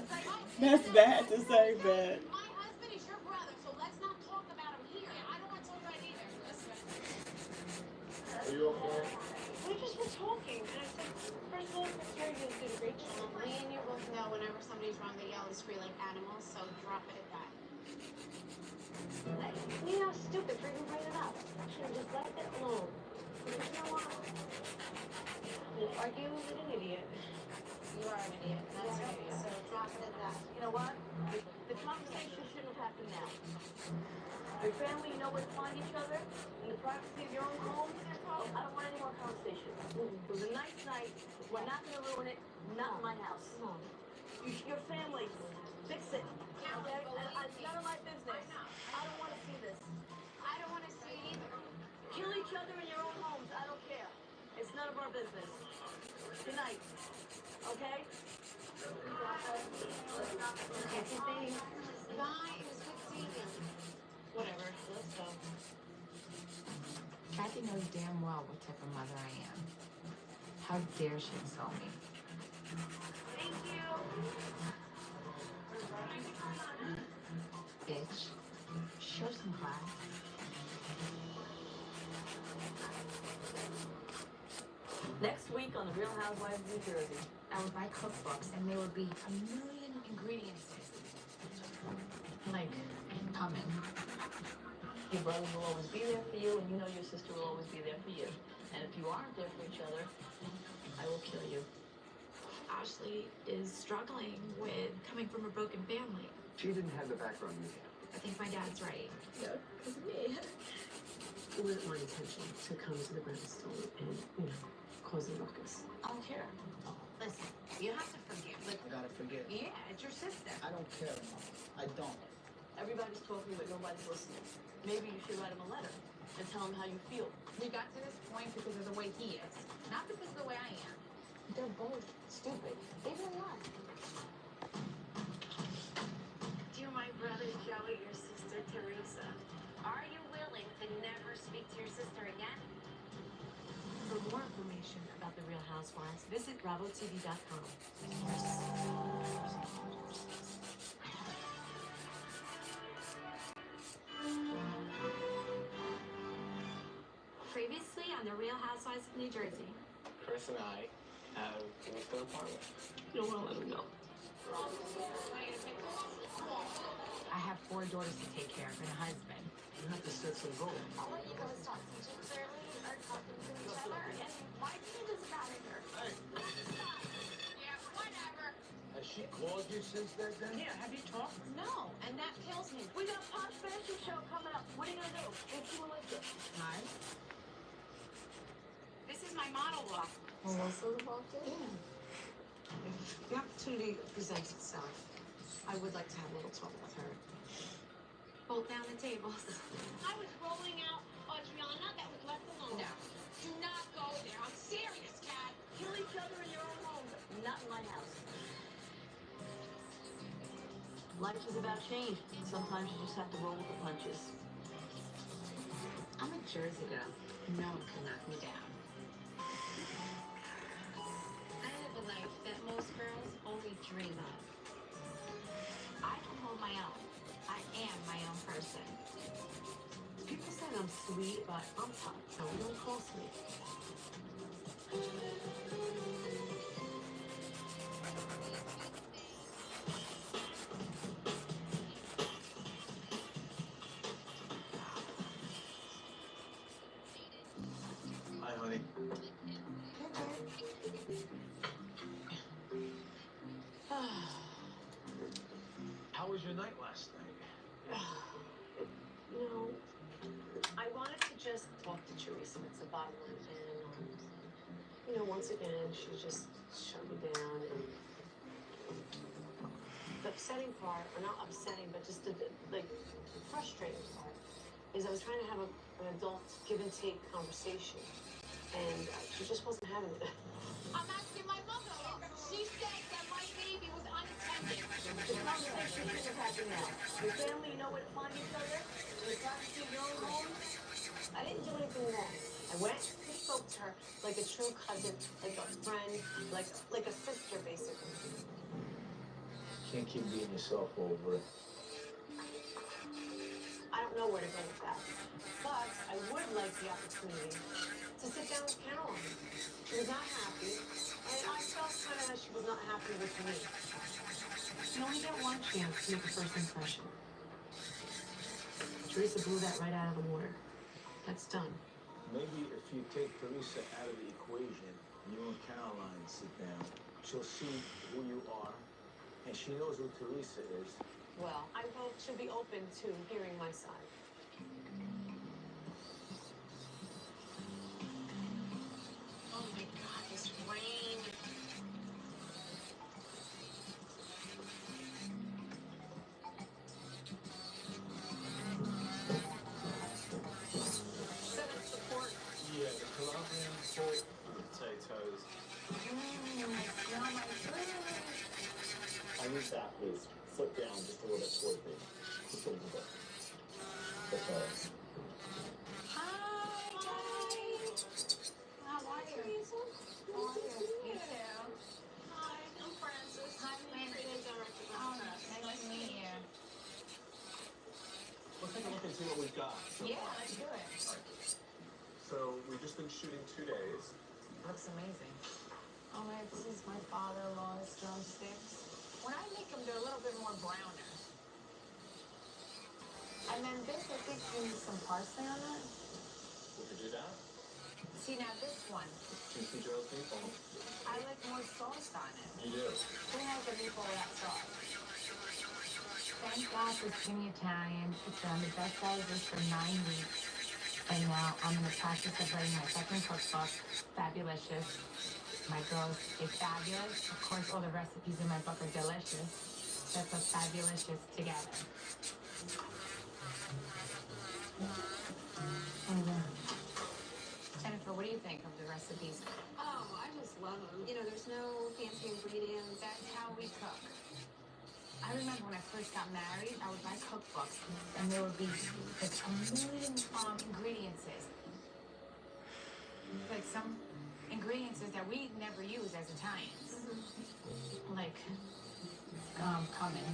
That's bad to say, but My husband is your brother, so let's not talk about him here. I don't want to talk about it either. Listen. Are you okay? We just were talking, and I said, first of all, Miss Terry did a great job. Me and you both know whenever somebody's wrong, they yell and scream like animals, so drop it at that. You know, stupid for even bringing it up. I should have just left it alone. But you know what? We'll argue with an idiot. You are an idiot. That's right. So drop it at that. You know what? The conversation shouldn't have happened now. Your family, you know where to find each other? In the privacy of your own home? I don't want any more conversation. It was a nice night. We're not going to ruin it. Not in my house. No. Your family, fix it. Okay? It's none of my business. I don't want to see this. I don't want to see it either. Kill each other in your own homes. I don't care. It's none of our business. Good night. Okay? Bye. It was good seeing you. Whatever. Let's go. Kathy knows damn well what type of mother I am. How dare she insult me? Thank you. Bitch. Show some class. Next week on The Real Housewives of New Jersey. I would buy cookbooks and there would be a million ingredients. Like, coming. Your brothers will always be there for you, and you know your sister will always be there for you. And if you aren't there for each other, I will kill you. Ashley is struggling with coming from a broken family. She didn't have the background you had. I think my dad's right. Yeah, because of me. It wasn't my intention to come to the brownstone and, cause a ruckus. I don't care. Listen, you have to forgive. Like, I gotta forget. yeah, it's your sister. I don't care anymore. I don't. Everybody's talking, but nobody's listening. Maybe you should write him a letter and tell him how you feel. We got to this point because of the way he is, not because of the way I am. They're both stupid. They really are. Do my brother Joey, your sister Teresa? Are you willing to never speak to your sister again? For more information about The Real Housewives, visit BravoTV.com. Previously on The Real Housewives of New Jersey. Chris and I have moved to an apartment. You don't want to let them know. I have 4 daughters to take care of and a husband. You have to set some goals. I'll let you guys talk to each other or talking to each other, and my kid is a manager. Yeah, whatever. Has she called you since that day? Yeah, have you talked? No, and that kills me. We got a Posh Fashion Show coming up. What are you going to do? Get you Melissa. Hi. This is my model walk. Melissa walked in? Yeah. If the opportunity presents itself, I would like to have a little talk with her. Bolt down the tables. I was rolling out Adriana that was left alone. No. Do not go there. I'm serious, Kat. Kill each other in your own homes. Not in my house. Life is about change. Sometimes you just have to roll with the punches. I'm a Jersey girl. No one can knock me down. I live a life that most girls only dream of. I can hold my own. I am my own person. People say I'm sweet, but I'm tough, so don't cross me. Hi, honey. How was your night last night? You know, I wanted to just talk to Teresa. That's the bottom line. And, you know, once again, she just shut me down. And the upsetting part, or not upsetting, but just the frustrating part, is I was trying to have an adult give and take conversation. And she just wasn't having it. I'm asking my mother-in-law. She said that my baby was unattended. The conversation should have happened now. Your family, you know where to find each other? In the privacy of your own home? I didn't do anything wrong. I went and spoke to her like a true cousin, like a friend, like a sister, basically. Can't keep beating yourself over it. I don't know where to go with that. But I would like the opportunity to sit down with Caroline. She was not happy, and I felt kind of she was not happy with me. You only get one chance to make a first impression. Teresa blew that right out of the water. That's done. Maybe if you take Teresa out of the equation, you and Caroline sit down, she'll see who you are, and she knows who Teresa is. Well, I hope she'll be open to hearing my side. Oh my God, this rain. Senate support. Yeah, the Colombian pork potatoes. Smell my food. I need that, please. Flip down just a little bit towards me. Just a little bit. That's all right. Hi, guys. How are you? How are you? You too. Hi, I'm Frances. Hi, Creative Francis. director of Oh, Fest. nice to meet you. Let's take a look and see what we've got so Yeah, far. let's do it. All right. So we've just been shooting 2 days. Looks amazing. Oh, man, this is my father-in-law's drumsticks. When I make them, they're a little bit more browner. And then this, I think you need some parsley on it. We could do that. See, now this one, Juicy Joe's meatball. I like more sauce on it. You do. Who has a meatball without sauce? Thank God for Skinny Italian. It's on the bestsellers list for 9 weeks. And now I'm in the process of writing my second cookbook, Fabulicious. My girls say fabulous. Of course, all the recipes in my book are delicious. That's what's Fabulicious together. Jennifer, what do you think of the recipes? Oh, I just love them. You know, there's no fancy ingredients. That's how we cook. I remember when I first got married, I would buy cookbooks, and there would be like a million ingredients. Like some ingredients that we never use as Italians. Like, cumin.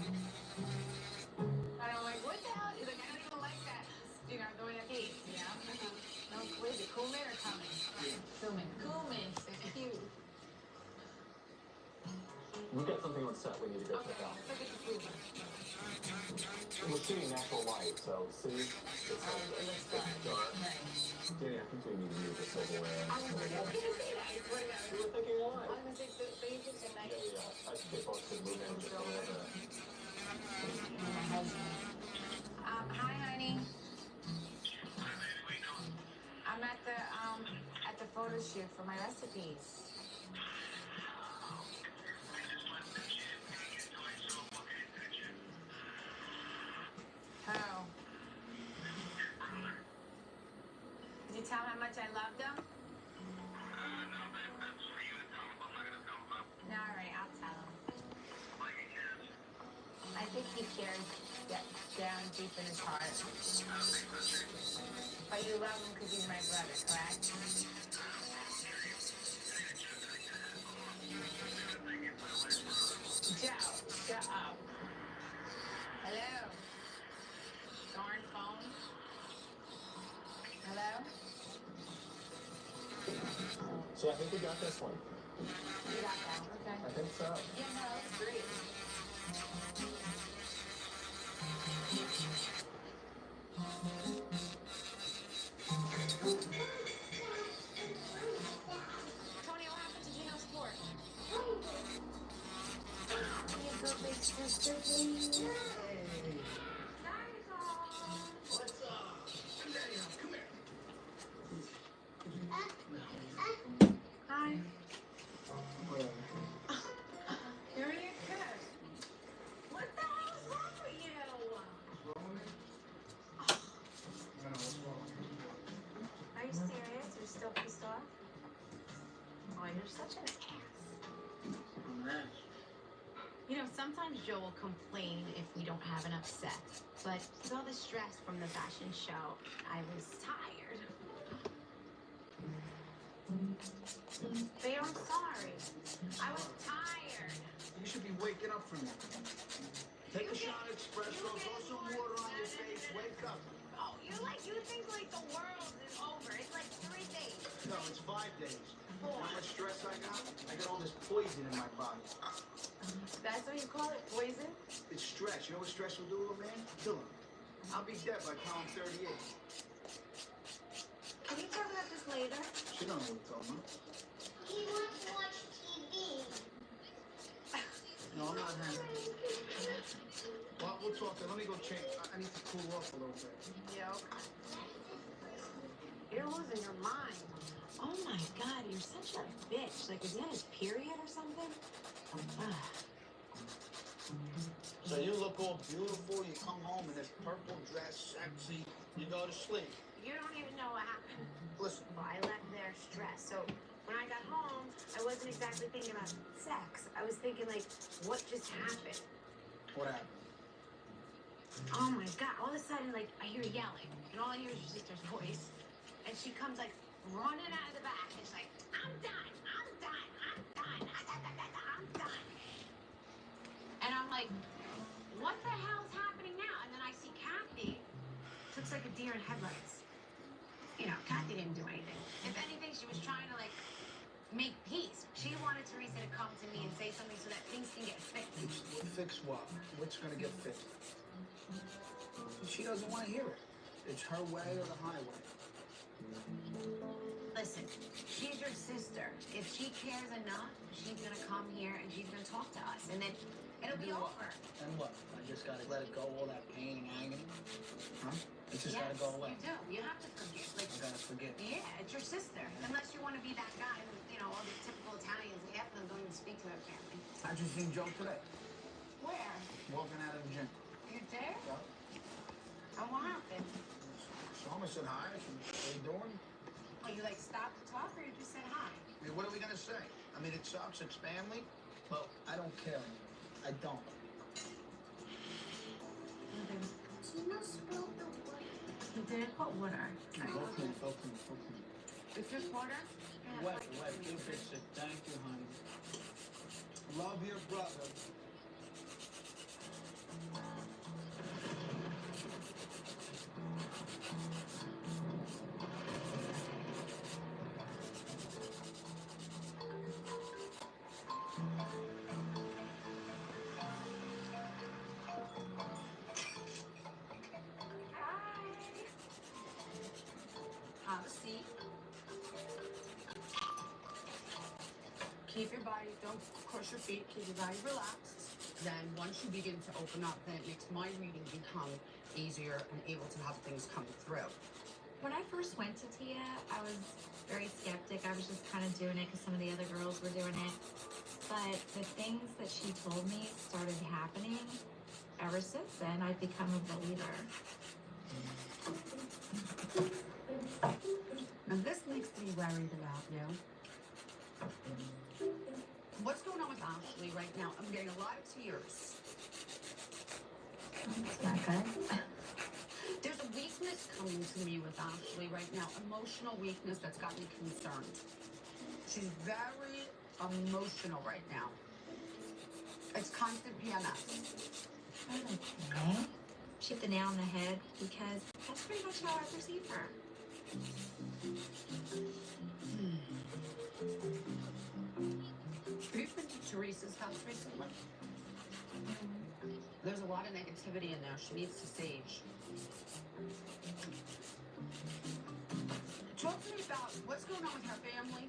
And I'm like, what the hell? Like, I don't even like that, you know, the way that tastes, you know? No, what is it, cumin or cumin? Cumin. Cumin. Thank you. We've got something on set we need to go check out. Look at the food. We're shooting natural light, so see? It's like, It looks dark. dark. Right. Danny, I think we need to move the silverware. I was gonna say that. I swear to God. You were thinking why? I was gonna say, so you think the night. Yeah. I think they both should move in just a little bit. My husband. Hi, honey. I'm at the photo shoot for my recipes. Oh. Did you tell how much I loved them? No, all right, I'll tell him. I think he cares down deep in his heart. But you love him because he's my brother, correct? Joe, shut up. Hello? Darn phone? Hello? So I think we got this one. You got that one, okay. I think so. Yeah, no, that's great. Tony, what happened to Gino's porch? What's up? Daddy, come here. Hi. Here you go. What the hell is wrong with you? Are you serious? You're still pissed off? Oh, you're such an ass. Nice. You know, sometimes Joe will complain if we don't have enough set, but with all the stress from the fashion show, I was tired. Babe, I'm sorry. I was tired. You should be waking up from that. Take a shot of espresso, throw some water on your face, wake up. Oh, you think like the world is over. It's like 3 days. No, it's 5 days. You know how much stress I got? I got all this poison in my body. That's what you call it, poison? It's stress. You know what stress will do to a man? Kill him. I'll be dead by the time I'm 38. Can we talk about this later? She don't know what you're talking about. He wants to watch TV. No, I'm not hungry. Well, we'll talk. Let me go change. I need to cool off a little bit. Yeah, okay. You're losing your mind. Oh my God, you're such a bitch. Like, is he on his period or something? So you look all beautiful. You come home in this purple dress, sexy. You go to sleep. You don't even know what happened. Listen. Well, I left there stressed. So when I got home, I wasn't exactly thinking about sex. I was thinking, like, what just happened? What happened? Oh my God, all of a sudden, like, I hear yelling. And all I hear is your sister's voice. And she comes, like, running out of the back. And she's like, I'm done. I'm done. I'm done. I'm done. And I'm like, what the hell's happening now? And then I see Kathy. Looks like a deer in headlights. You know, Kathy didn't do anything. If anything, she was trying to, like, make peace. She wanted Teresa to come to me and say something so that things can get fixed. Fix what? What's gonna get fixed? She doesn't want to hear it. It's her way or the highway. Listen, she's your sister. If she cares enough, she's gonna come here and she's gonna talk to us, and then it'll be over. And what? I just gotta let it go, all that pain and agony? Huh? It just gotta go away. You do. You have to forgive. Like, I gotta forgive. Yeah, it's your sister. Unless you want to be that guy who, you know, all the typical Italians, half of them don't even speak to their family. I just seen Joe today, Where? walking out of the gym. You did? Yeah. And what happened? Someone said hi. What are you doing? Oh, you like stopped to talk, or you just said hi? I mean, what are we gonna say? I mean, it sucks. It's family, but I don't care anymore. I don't. Gino spilled the water. He did. What water? Go clean. It's just water? Wet. You fix it. Thank you, honey. Love your brother. Have a seat. Keep your body, don't crush your feet, keep your body relaxed. Then once you begin to open up, then it makes my reading become easier and able to have things come through. When I first went to Tia, I was very skeptic. I was just kind of doing it because some of the other girls were doing it. But the things that she told me started happening. Ever since then, I've become a believer. And this makes me worried about you. What's going on with Ashley right now? I'm getting a lot of tears. It's not good. There's a weakness coming to me with Ashley right now, emotional weakness that's got me concerned. She's very emotional right now. It's constant PMS. Okay. She hit the nail on the head because that's pretty much how I perceive her. Have you been to Teresa's house recently? There's a lot of negativity in there. She needs to sage. Talk to me about what's going on with her family.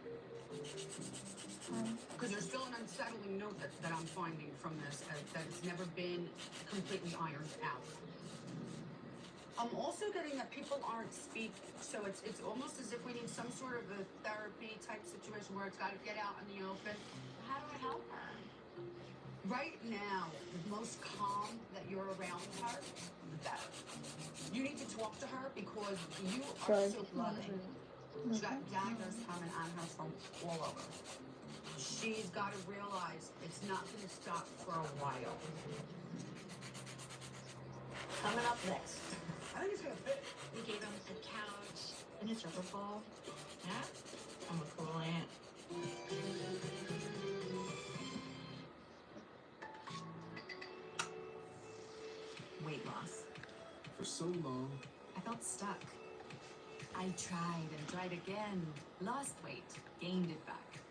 Because there's still an unsettling note that I'm finding from this, that it's never been completely ironed out. I'm also getting that people aren't speaking, so it's almost as if we need some sort of a therapy type situation where it's got to get out in the open. How do I help her? Right now, the most calm that you're around her, the better. You need to talk to her because you are so loving. She's got daggers coming on her from all over. She's got to realize it's not going to stop for a while. Coming up next. I think it's gonna fit. We gave him a couch and a triple ball. Yeah, I'm a cool aunt. Weight loss. For so long, I felt stuck. I tried and tried again. Lost weight, gained it back.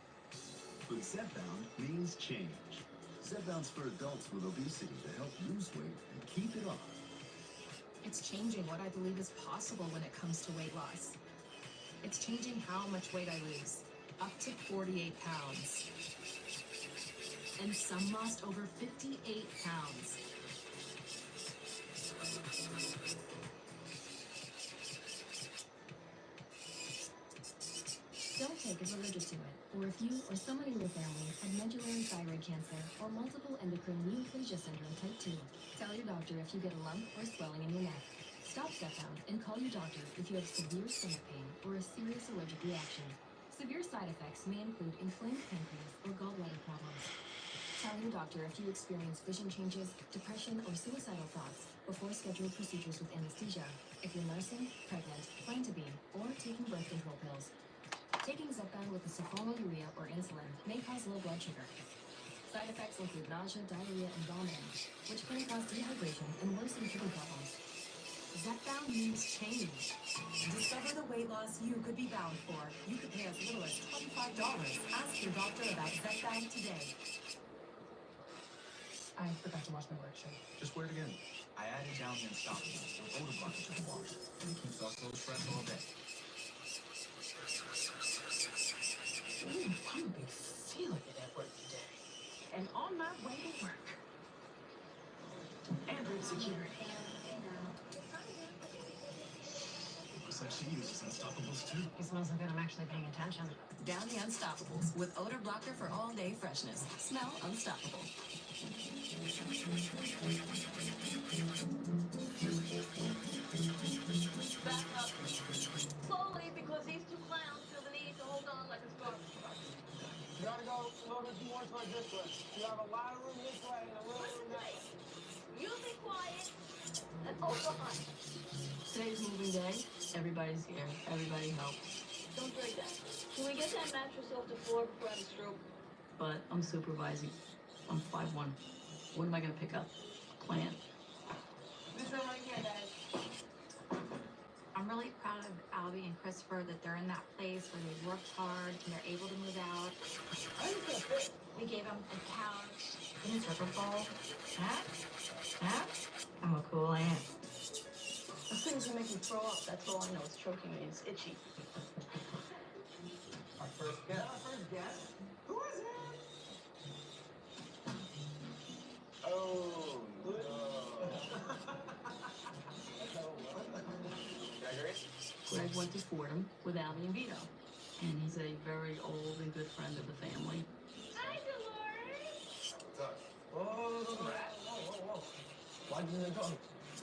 but Zepbound means change. Zepbound's for adults with obesity to help lose weight and keep it off. It's changing what I believe is possible when it comes to weight loss. It's changing how much weight I lose, up to 48 pounds. And some lost over 58 pounds. Don't take if allergic to it, or if you or someone in your family had medullary thyroid cancer or multiple endocrine neoplasia syndrome type 2. Tell your doctor if you get a lump or swelling in your neck. Stop Zepbound and call your doctor if you have severe stomach pain or a serious allergic reaction. Severe side effects may include inflamed pancreas or gallbladder problems. Tell your doctor if you experience vision changes, depression, or suicidal thoughts before scheduled procedures with anesthesia. If you're nursing, pregnant, plan to be, or taking birth control pills. Taking Zepbound with the sulfonylurea or insulin may cause low blood sugar. Side effects include nausea, diarrhea, and vomiting, which can cause dehydration and worsen kidney problems. Zepbound means change. Discover the weight loss you could be bound for. You could pay as little as $25. Ask your doctor about Zepbound today. I forgot to wash my work shirt. Just wear it again. I added down the Unstoppables with odor blocker to the wash, and it keeps us lows fresh all day. Ooh, I'm a big feeling it at work today. And on my way to work. Every security. Looks like she uses Unstoppables too. It smells so good, I'm actually paying attention. Down the Unstoppables with odor blocker for all day freshness. Smell unstoppable. Back up. Slowly, because these two clowns feel the need to hold on like a scarf. You gotta go a little bit more towards this way. You have a lot of room this way and a little room that way. You be quiet and hold on. Today's moving day. Everybody's here. Everybody helps. Don't break that. Can we get that mattress off the floor before I have a stroke? But I'm supervising. I'm 5'1". What am I gonna pick up? A plant? This room right here, guys. I'm really proud of Albie and Christopher that they're in that place where they worked hard and they're able to move out. I think it's gonna fit. We gave them a couch and a triple bowl. I'm a cool aunt. Those things will make me throw up. That's all I know. It's choking me. It's itchy. Our first guest. Our first guest? Who is it? Oh, no. Gregory? Greg went to Fordham with Albie and Vito. And he's a very old and good friend of the family. Hi, Dolores. What's up? Whoa. Why didn't they come?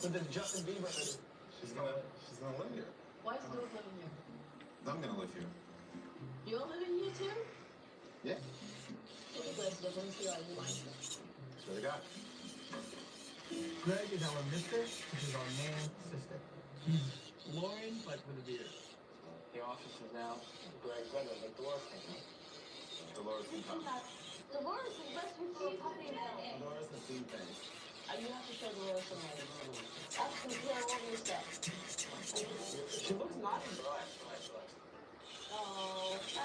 With the Justin Bieber hoodie. She's gonna live here. Why is Luke living here? I'm gonna live here. You're living here too? Yeah. Take your glasses off. Let me see how you like it. Swear to God. Greg is our mister. This is our man sister. Lauren, but with a beard. The office is out. Greg Weather, like Dolores came out. Dolores can come. Dolores is best with you. Dolores has seen things. You have to show Dolores some of these. I'll compare all your stuff. She looks nice. Relax. Oh, she's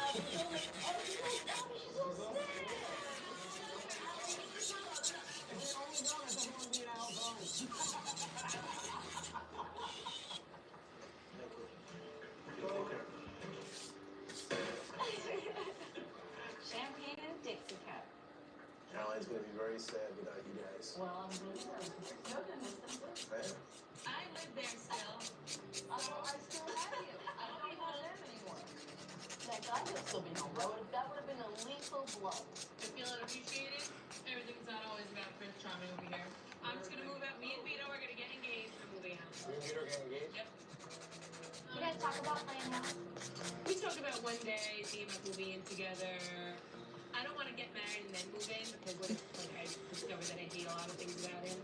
so stiff. If they only known, I don't want to be in Al's arms. Champagne and a Dixie cup. Allie's gonna be very sad without you guys. Well, I'm good to know. You're gonna miss them too. Right? I live there still. I still have you. I don't even have them anymore. Like, I would still be home. That would have been a lethal blow. You feeling appreciated? Everything's not always about Prince Charming over here. I'm just gonna move out. Me and Vito are gonna get engaged. I'm moving out. You and Peter getting engaged? Yep. You guys talk about playing house? We talk about one day thinking about moving in together. I don't want to get married and then move in because what if like I discover that I hate a lot of things about him?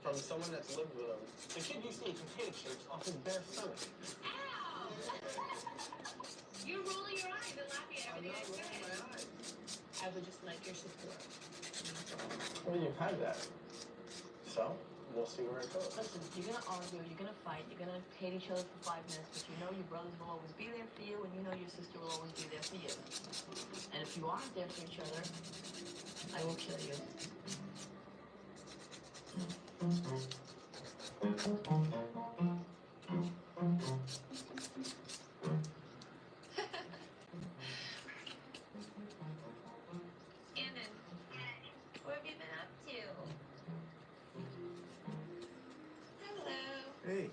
From someone that's lived with him. The kid used to eat potato chips off his bare stomach. Ow! You're rolling your eyes and laughing at everything I say. I would just like your support. I mean, you've had that. So, we'll see where it goes. Listen, you're gonna argue, you're gonna fight, you're gonna hate each other for 5 minutes, but you know your brothers will always be there for you, and you know your sister will always be there for you. And if you aren't there for each other, I will kill you. Shannon, what have you been up to? Hello. Hey.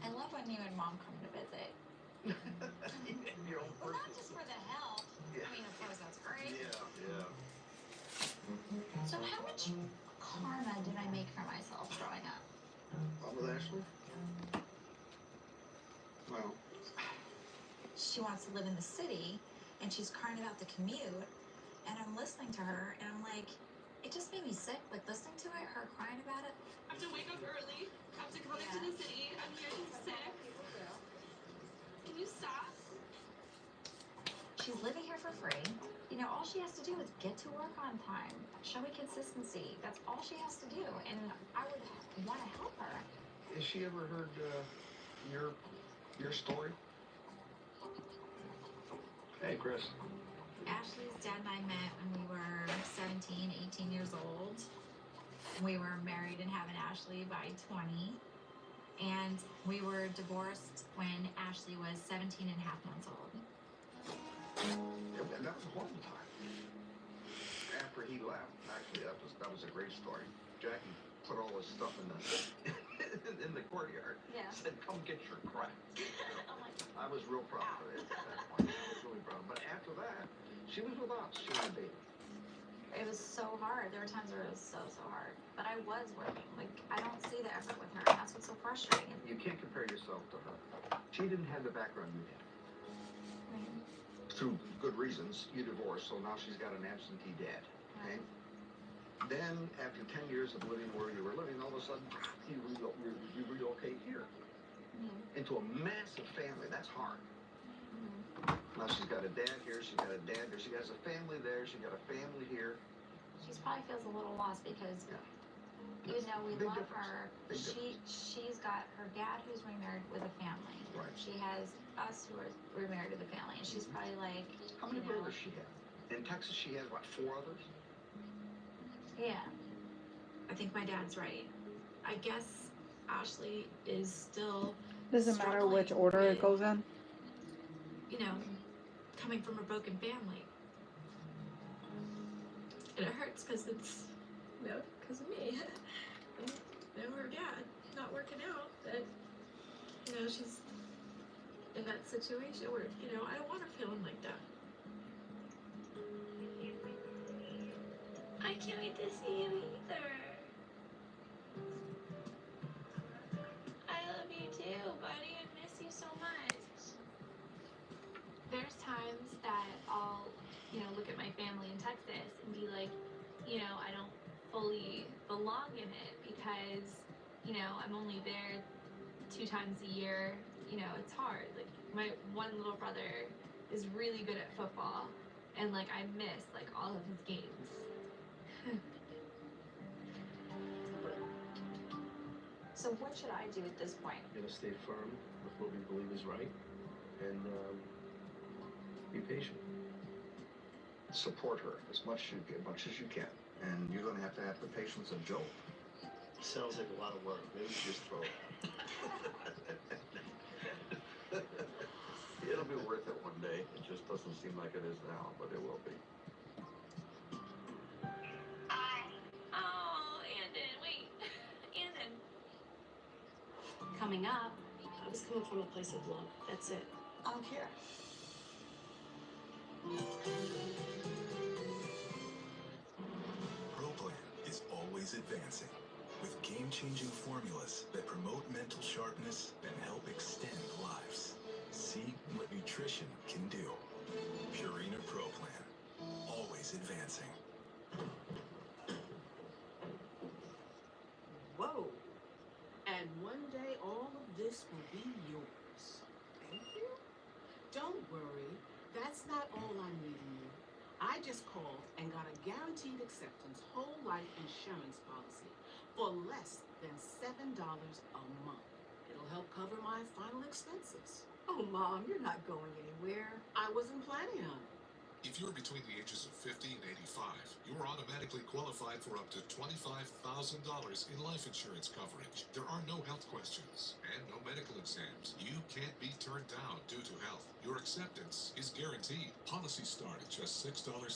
I love when you and Mom come to visit. Your own Well, not just for the help. Yeah. I mean, of course, that's great. Yeah. So how much karma did I make for myself growing up? What with Ashley? Well, She wants to live in the city, and she's crying about the commute, and I'm listening to her, and I'm like, it just made me sick, like, listening to it, her crying about it. I have to wake up early. I have to come into the city. I'm here to sick. Can you stop? She's living here for free. You know, all she has to do is get to work on time, show me consistency. That's all she has to do, and I would want to help her. has she ever heard your story? Hey, Chris. Ashley's dad and I met when we were 17, 18 years old. We were married and having Ashley by 20. And we were divorced when Ashley was 17 and a half months old. Yeah, and that was a horrible time. After he left, actually, that was a great story. Jackie put all his stuff in the courtyard. Yeah. Said, "Come get your crap." I'm like, I was real proud of it at that point. I was really proud. But after that, she was with us. She had a baby. it was so hard. There were times where it was so hard. But I was working. Like, I don't see the effort with her. And that's what's so frustrating. You can't compare yourself to her. She didn't have the background you had. Through good reasons, you divorced, so now she's got an absentee dad. Okay? Then, after 10 years of living where you were living, all of a sudden, you relocate here. Into a massive family. That's hard. Now she's got a dad here, she's got a dad there, she has a family there, she got a family here. She probably feels a little lost because even though we love her, she's got her dad who's remarried with a family. Right. She has us who are remarried with a family, and she's probably like, how many brothers she have? In Texas, she has what, 4 others? Yeah. I think my dad's right. I guess Ashley is still Doesn't matter which order it goes in. You know, coming from a broken family. And it hurts because it's, you know, because of me. And, you know, her dad not working out. That, you know, she's in that situation where, you know, I don't want her feeling like that. I can't wait to see you either. I love you too, buddy. I miss you so much. There's times that I'll, you know, look at my family in Texas and be like, you know, I don't fully belong in it because, you know, I'm only there 2 times a year. You know, it's hard. Like, my one little brother is really good at football, and like I miss like all of his games. So what should I do at this point? You're gonna stay firm with what we believe is right, and be patient. Support her as much as you can, and you're going to have the patience of Joe. Sounds like a lot of work. Maybe we should just throw it. It'll be worth it one day. It just doesn't seem like it is now, but it will be. Oh, Andon, wait. Andon. Coming up. I was coming from a place of love. That's it. I don't care. ProPlan is always advancing with game-changing formulas that promote mental sharpness and help extend lives. See what nutrition can do. Purina ProPlan, always advancing. Whoa. And one day all of this will be yours. Thank you. Don't worry. That's not all I'm leaving you. I just called and got a guaranteed acceptance whole life insurance policy for less than $7 a month. It'll help cover my final expenses. Oh, Mom, you're not going anywhere. I wasn't planning on it. If you're between the ages of 50 and 85, you are automatically qualified for up to $25,000 in life insurance coverage. There are no health questions and no medical exams. You can't be turned down due to health. Your acceptance is guaranteed. Policies start at just $6.38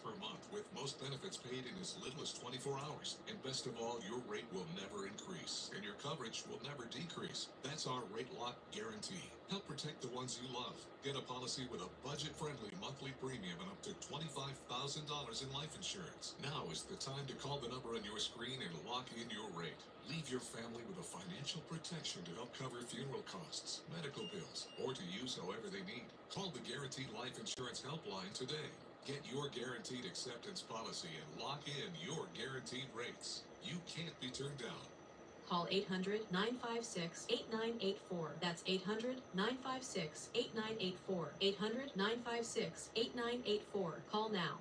per month, with most benefits paid in as little as 24 hours. And best of all, your rate will never increase, and your coverage will never decrease. That's our rate lock guarantee. Help protect the ones you love. Get a policy with a budget-friendly monthly premium and up to $25,000 in life insurance. Now is the time to call the number on your screen and lock in your rate. Leave your family with a financial protection to help cover funeral costs, medical bills, or to use however they need. Call the Guaranteed Life Insurance Helpline today. Get your guaranteed acceptance policy and lock in your guaranteed rates. You can't be turned down. Call 800-956-8984. That's 800-956-8984. 800-956-8984. Call now.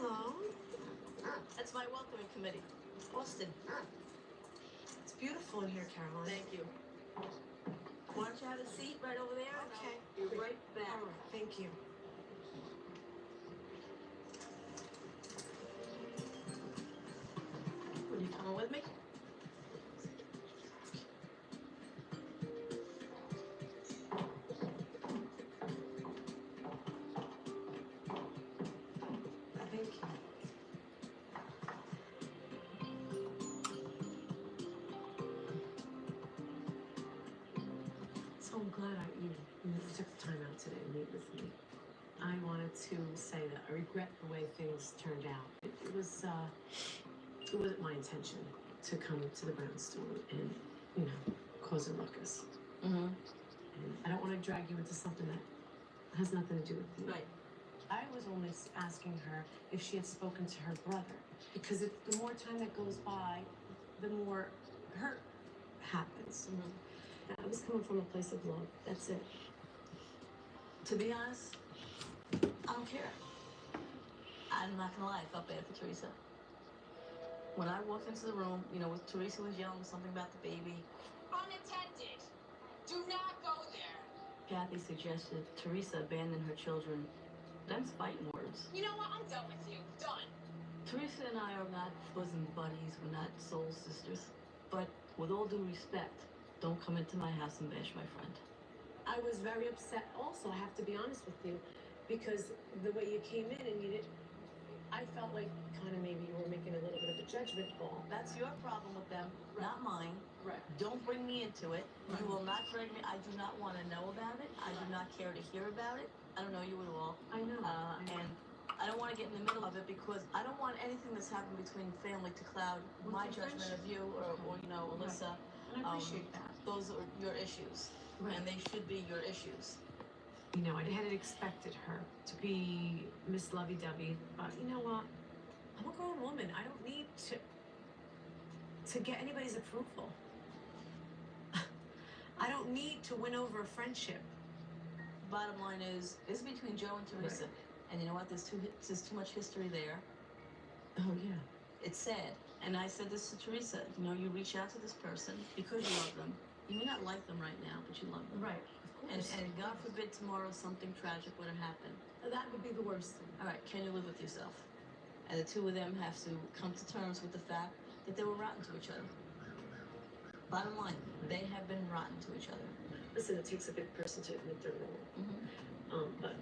Oh, that's my welcoming committee. Austin. It's beautiful in here, Caroline. Thank you. Why don't you have a seat right over there? Okay. You're right back. All right, thank you. Are you coming with me? Thank you. So I'm glad you took the time out today to meet with me. I wanted to say that I regret the way things turned out. It wasn't my intention to come to the brownstone and, cause a ruckus. Mm-hmm. And I don't want to drag you into something that has nothing to do with you. Right. I was only asking her if she had spoken to her brother, because the more time that goes by, the more hurt happens. Mm-hmm. I was coming from a place of love. That's it. To be honest, I don't care. I'm not gonna lie, I felt bad for Teresa. When I walked into the room, Teresa was yelling something about the baby. Unattended. Do not go there. Kathy suggested Teresa abandon her children. Them's fighting words. You know what? I'm done with you. Done. Teresa and I are not bosom buddies. We're not soul sisters. But with all due respect, don't come into my house and bash my friend. I was very upset also, I have to be honest with you, because the way you came in and I felt like kind of maybe you were making a little bit of a judgment call. That's your problem with them, not mine. Right. Don't bring me into it. Right. You will not drag me. I do not want to know about it. I do not care to hear about it. I don't know you at all. I know. And I don't want to get in the middle of it because I don't want anything that's happened between family to cloud my judgment of you or you know, Alyssa. Right. And I appreciate that. Those are your issues, Right. and they should be your issues. You know, I had expected her to be Miss Lovey-Dovey, but you know what? I'm a grown woman. I don't need to get anybody's approval. I don't need to win over a friendship. Bottom line is, it's between Joe and Teresa. Right. And you know what? There's too much history there. Oh, yeah. It's sad. And I said this to Teresa. You know, you reach out to this person because you love them. You may not like them right now, but you love them. Right. Of course. And God forbid tomorrow something tragic would have happened. That would be the worst thing. All right, can you live with yourself? And the two of them have to come to terms with the fact that they were rotten to each other. Bottom line, they have been rotten to each other. Listen, it takes a big person to admit they're wrong. But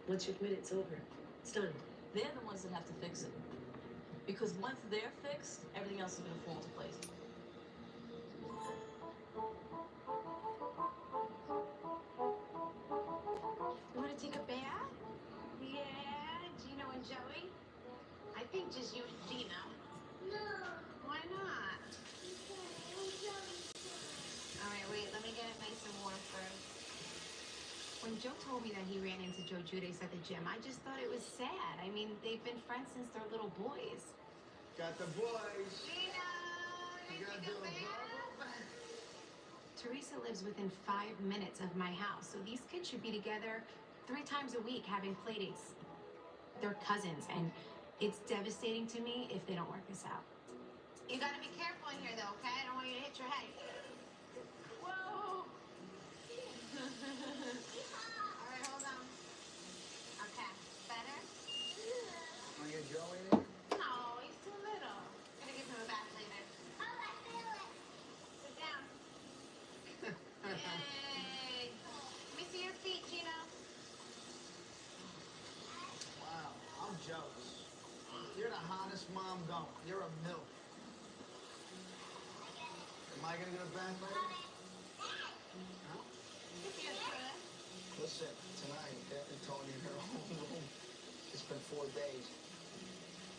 once you admit it, it's over. It's done. They're the ones that have to fix it. Because once they're fixed, everything else is going to fall into place. You want to take a bath? Yeah, Gino and Joey? I think just you and Gino. No. Why not? Okay. All right, wait, let me get it nice and warm first. When Joe told me that he ran into Joe Judice at the gym, I just thought it was sad. I mean, they've been friends since they're little boys. Got the boys. Gino, You gotta do a verbal? Teresa lives within 5 minutes of my house, so these kids should be together 3 times a week having playdates. They're cousins, and it's devastating to me if they don't work this out. You gotta be careful in here, though, okay? I don't want you to hit your head. Whoa! All right, hold on. Okay, better? Want to get Joey in? No, he's too little. Gonna give him a bath later. Oh, I feel it. Sit down. Yay! Let me see your feet, Gino. Wow, I'm jealous. You're the hottest mom going. You're a MILF. Am I gonna go to bed later? Huh? If you're good. Listen, tonight, Antonia in her own room. It's been 4 days.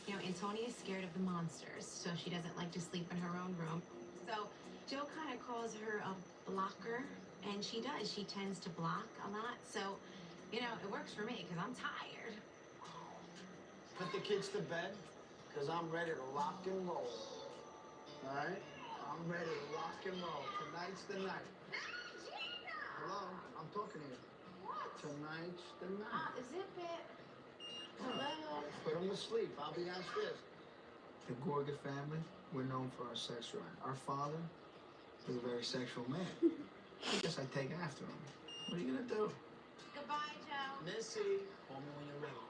You know, Antonia is scared of the monsters, so she doesn't like to sleep in her own room. So Joe kind of calls her a blocker, and she does. She tends to block a lot. So, you know, it works for me because I'm tired. Put the kids to bed, because I'm ready to rock and roll. All right? I'm ready to rock and roll. Tonight's the night. Hello? I'm talking to you. What? Tonight's the night. Zip it. Hello. Put them to sleep. I'll be downstairs. The Gorga family, we're known for our sex drive. Our father is a very sexual man. I guess I take after him. What are you gonna do? Goodbye, Joe. Missy, call me when you're ready.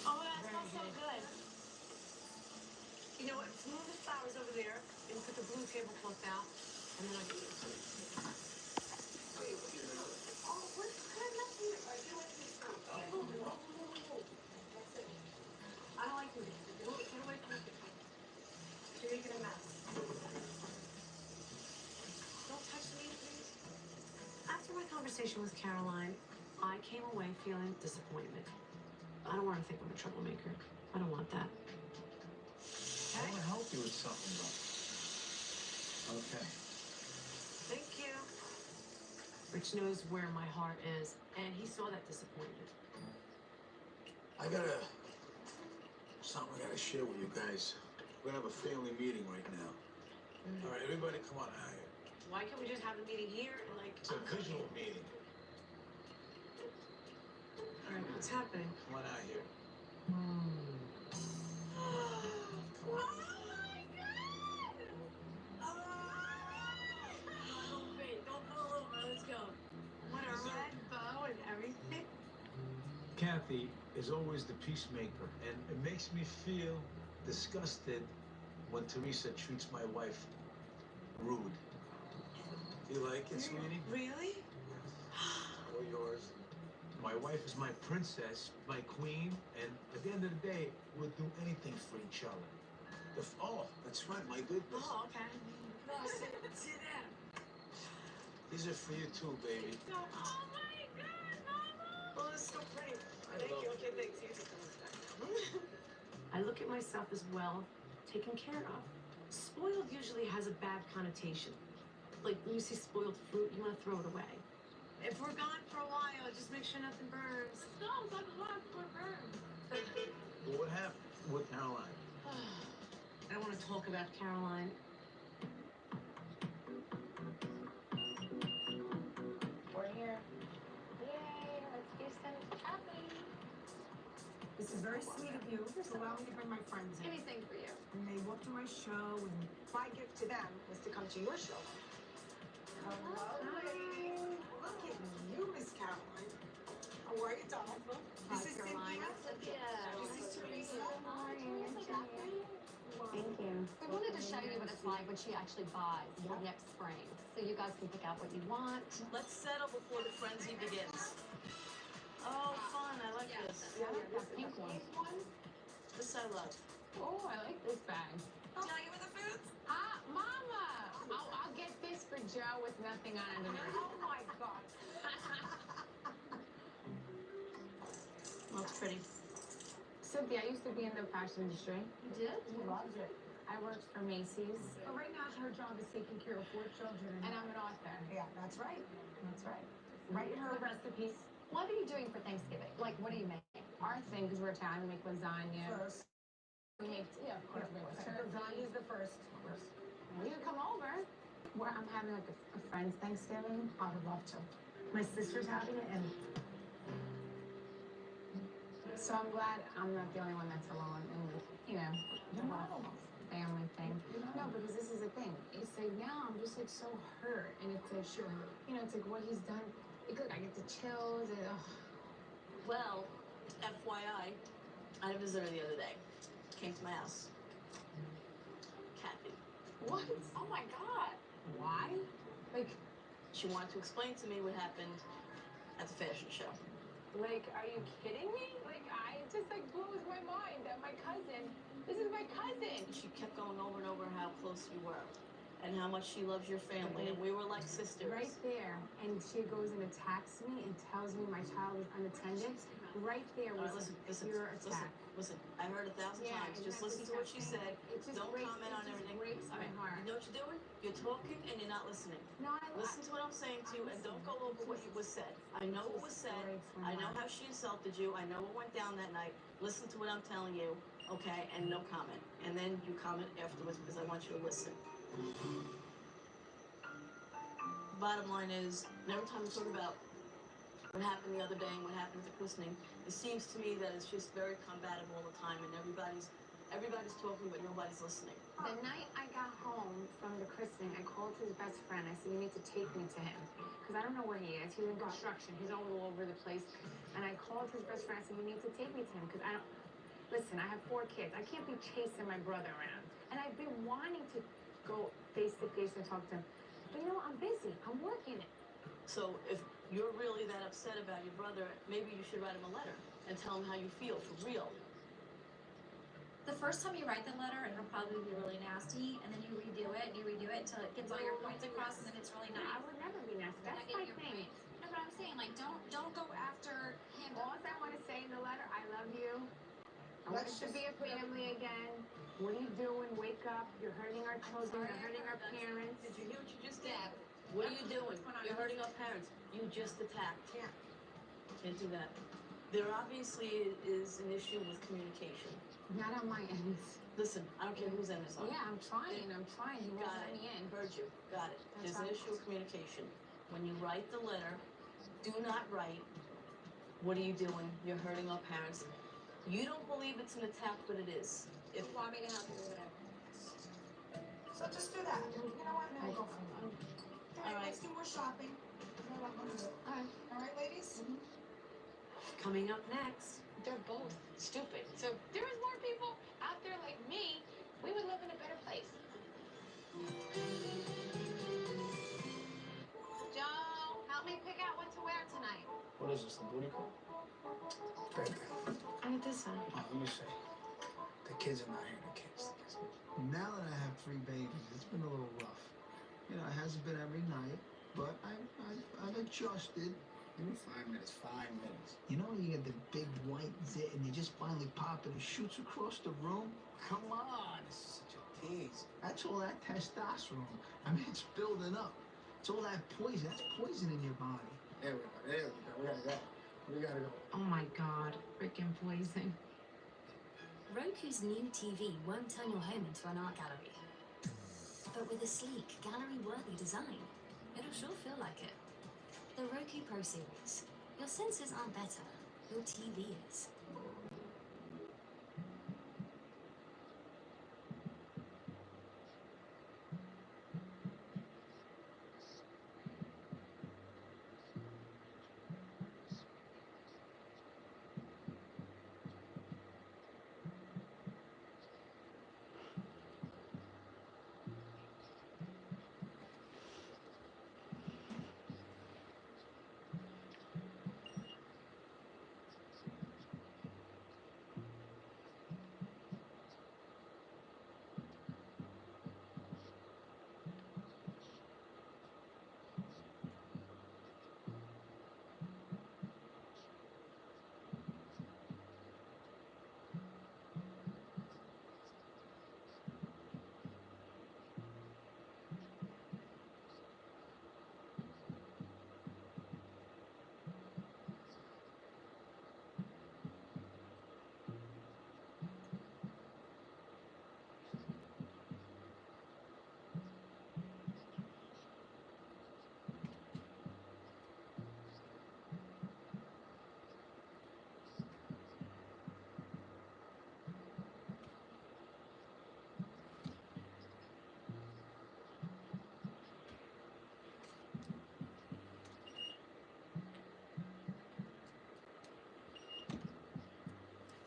Oh, that smells so good. You know what? Move the flowers over there and put the blue tablecloth out, and then I'll get you some. Oh, what kind of mess are you? Get away from the stove. Oh, move it. Move. That's it. I don't like moving. Get away from the kitchen. You're making a mess. Don't touch me, please. After my conversation with Caroline, I came away feeling disappointment. I don't want to think I'm a troublemaker. I don't want that. I want to help you with something, though. Okay. Thank you. Rich knows where my heart is, and he saw that disappointment. I got something I gotta share with you guys. We're gonna have a family meeting right now. All right, everybody come on out here. Why can't we just have a meeting here and like... It's a visual meeting. All right, what's happening? Come on out here. Don't fall over. Let's go. What a red bow and everything. Kathy is always the peacemaker, and it makes me feel disgusted when Teresa treats my wife rude. You like it, sweetie? Really? All yours. My wife is my princess, my queen, and at the end of the day, we'll do anything for each other. Oh, that's right, my goodness. Oh, okay. No, sit down. These are for you too, baby. Oh my Oh, it's so pretty. I Thank love you. Okay, thanks. You just I look at myself as well taken care of. Spoiled usually has a bad connotation. Like when you see spoiled fruit, you want to throw it away. If we're gone for a while, just make sure nothing burns. Let's go. It's like lunch. We're burned. Well, what happened with Caroline? I don't want to talk about Caroline. We're here. Yay, let's do some shopping. This is very sweet of you to allow me to bring my friends in. Anything for you. And they walked to my show, and my gift to them was to come to your show. Hello, ladies. Look at you, Miss Caroline. How are you, darling? This is Cynthia. This is Teresa. Thank you. We wanted to show you what it's like when she actually buys for next spring. So you guys can pick out what you want. Let's settle before the frenzy begins. Oh, fun. I like this. Yeah, that pink one. This I love. Oh, I like this bag. Tell you with the boots? Mama! I'll get this for Joe with nothing on underneath. Oh, my God. Looks pretty. Cynthia, I used to be in the fashion industry. You did? Loved it. I worked for Macy's. But right now, her job is taking care of 4 children. And I'm an author. Yeah, that's right. That's right. Writing her recipes. What are you doing for Thanksgiving? Like, what are you making? Our thing, because we're Italian, we make lasagna. First. We make, of course, we make Lasagna is the first. You can come over. Where I'm having like a friend's Thanksgiving. I would love to. My sister's having it, and so I'm glad I'm not the only one that's alone and, you know, you're not alone. family thing. No, because this is the thing. It's like now I'm just like so hurt, and it's like, you know, it's like what he's done. Because I get the chills and Well, FYI, I had a visitor the other day. Came to my house. Kathy. what? Oh my God. Why? Like, She wanted to explain to me what happened at the fashion show. are you kidding me? Like, it just like blows my mind that my cousin. This is my cousin. She kept going over and over how close you were and how much she loves your family, and we were like sisters. Right there, and she goes and attacks me and tells me my child is unattended. Right there was a pure attack. Listen, I heard 1,000 times. Just listen to what she said. Don't comment on everything. Breaks my heart. You know what you're doing? You're talking and you're not listening. No, Listen to what I'm saying to you, and don't go over what was said. I know what was said. I know how she insulted you. I know what went down that night. Listen to what I'm telling you, okay? And no comment. And then you comment afterwards because I want you to listen. Bottom line is, every time we talk about what happened the other day and what happened at the christening, it seems to me that it's just very combative all the time, and everybody's talking, but nobody's listening. The night I got home from the christening, I called his best friend. I said, you need to take me to him. Because I don't know where he is. He's in construction. He's all over the place. And I called his best friend. I said, you need to take me to him. Because I don't... Listen, I have 4 kids. I can't be chasing my brother around. And I've been wanting to go face-to-face and talk to him. But you know, I'm busy. I'm working it. So if you're really that upset about your brother, maybe you should write him a letter and tell him how you feel for real. The first time you write the letter, it'll probably be really nasty, and then you redo it until it gets all your points across, and then it's really nice. I would never be nasty. That's my thing. No, but I'm saying, like, don't go after him. All I want to say in the letter, I love you. I want us to be a family again. What are you doing? Wake up. You're hurting our children. You're hurting our parents. Did you hear what you just did? What are you doing? You're hurting our parents. You just attacked. Can't do that. There obviously is an issue with communication. Not on my end. Listen, I don't care whose end it's on. Yeah, I'm trying. He won't let me in. Heard you. Got it. That's There's an issue of communication. When you write the letter, do not write, what are you doing? You're hurting our parents. You don't believe it's an attack, but it is. If you want me to help you with whatever. So just do that. You know what? Now we'll go from there. All right, let's do more shopping. All right, ladies? Coming up next. They're both stupid. So if there was more people out there like me, we would live in a better place. Joe, help me pick out what to wear tonight. What is this, the booty call? Baby. I need this on. Oh, let me see. The kids are not here. The kids. Now that I have 3 babies, it's been a little rough. You know, it hasn't been every night, but I've adjusted. Give me 5 minutes, 5 minutes. You know when you get the big white zit and you just finally pop it and it shoots across the room? Come on, this is such a tease. That's all that testosterone. I mean, it's building up. It's all that poison. That's poison in your body. There we go, there we go. We gotta go. We gotta go. Oh my God, freaking poison. Roku's new TV won't turn your home into an art gallery. But with a sleek, gallery-worthy design, it'll sure feel like it. The Roku Pro Series. Your senses aren't better, your TV is.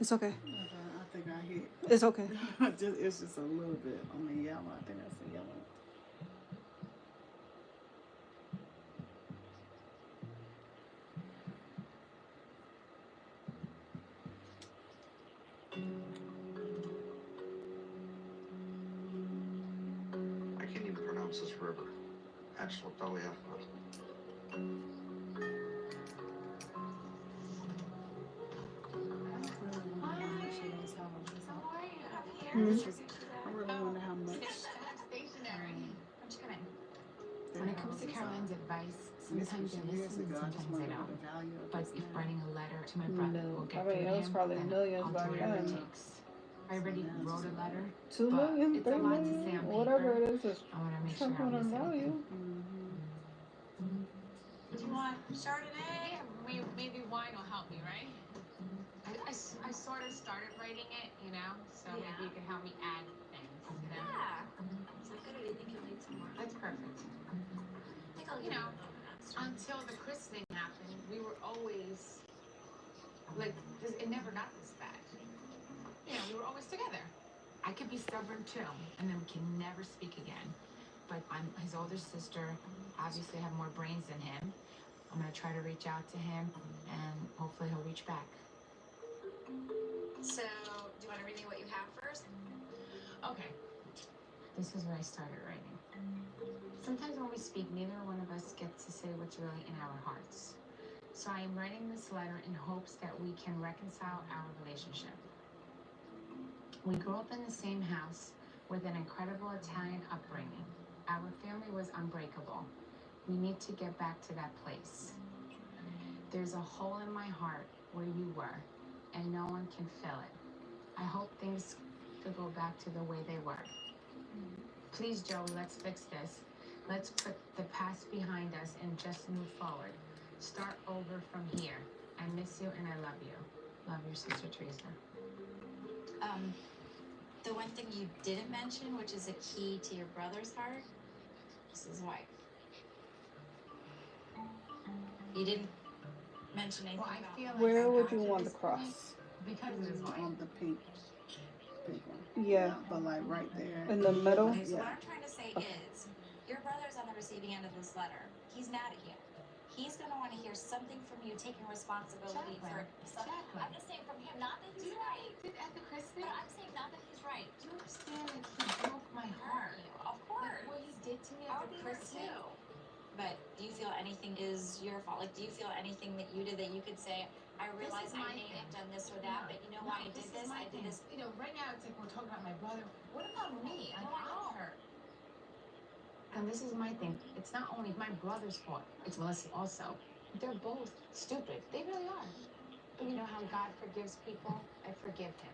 It's okay. I think I hit. It's okay. It's just a little bit on the yellow. I think that's the yellow. I can't even pronounce this river. Absolutely. I really wonder how much. Stationary. What's your name? When it comes to Caroline's advice, sometimes they listen and sometimes they don't. But if writing a letter to my brother will get through it was him, probably then millions I'll back do whatever it then. takes. I already wrote a letter, 2 but million, it's a 3 lot to million, say on whatever paper. it is I want to make sure something I'll of miss value. Do you want Chardonnay? Yeah, maybe wine will help me, right? I sort of started writing it, you know, so maybe you could help me add things, you know? Yeah. Is that good, or do you think you'll need some more? That's perfect. I think I'll You give it know, a little bit extra. until the christening happened, we were always, like, it never got this bad. You know, we were always together. I could be stubborn too, and then we can never speak again. But I'm his older sister, obviously have more brains than him. I'm gonna try to reach out to him, and hopefully he'll reach back. So, do you want to read me what you have first? Okay. This is where I started writing. Sometimes when we speak, neither one of us gets to say what's really in our hearts. So I am writing this letter in hopes that we can reconcile our relationship. We grew up in the same house with an incredible Italian upbringing. Our family was unbreakable. We need to get back to that place. There's a hole in my heart where you were, and no one can fill it. I hope things could go back to the way they were. Please, Joey, let's fix this. Let's put the past behind us and just move forward. Start over from here. I miss you and I love you. Love, your sister, Teresa. The one thing you didn't mention, which is a key to your brother's heart, is his wife. You didn't mention anything Well, I about feel like Where would got you to want the this cross? point because of his wife. On the pink one. Yeah. But like right there. In the middle? Okay, so what Yeah. I'm trying to say is, your brother's on the receiving end of this letter. He's mad at you. He's going to want to hear something from you taking responsibility for something. Jacqueline. I'm just saying from him, not that he's right. Did at the christening? But I'm saying not that he's right. Do you understand? Like, he broke my heart. Of course. Like, what he did to me I at would the be hurt christening. too. But you you feel anything is your fault? Like, do you feel anything that you did that you could say, I realize I may have done this or that, but you know why I did this? I did this. You know, right now it's like we're talking about my brother. What about me? No, I know. Her. And this is my thing. It's not only my brother's fault. It's Melissa also. They're both stupid. They really are. But you know how God forgives people? I forgive him.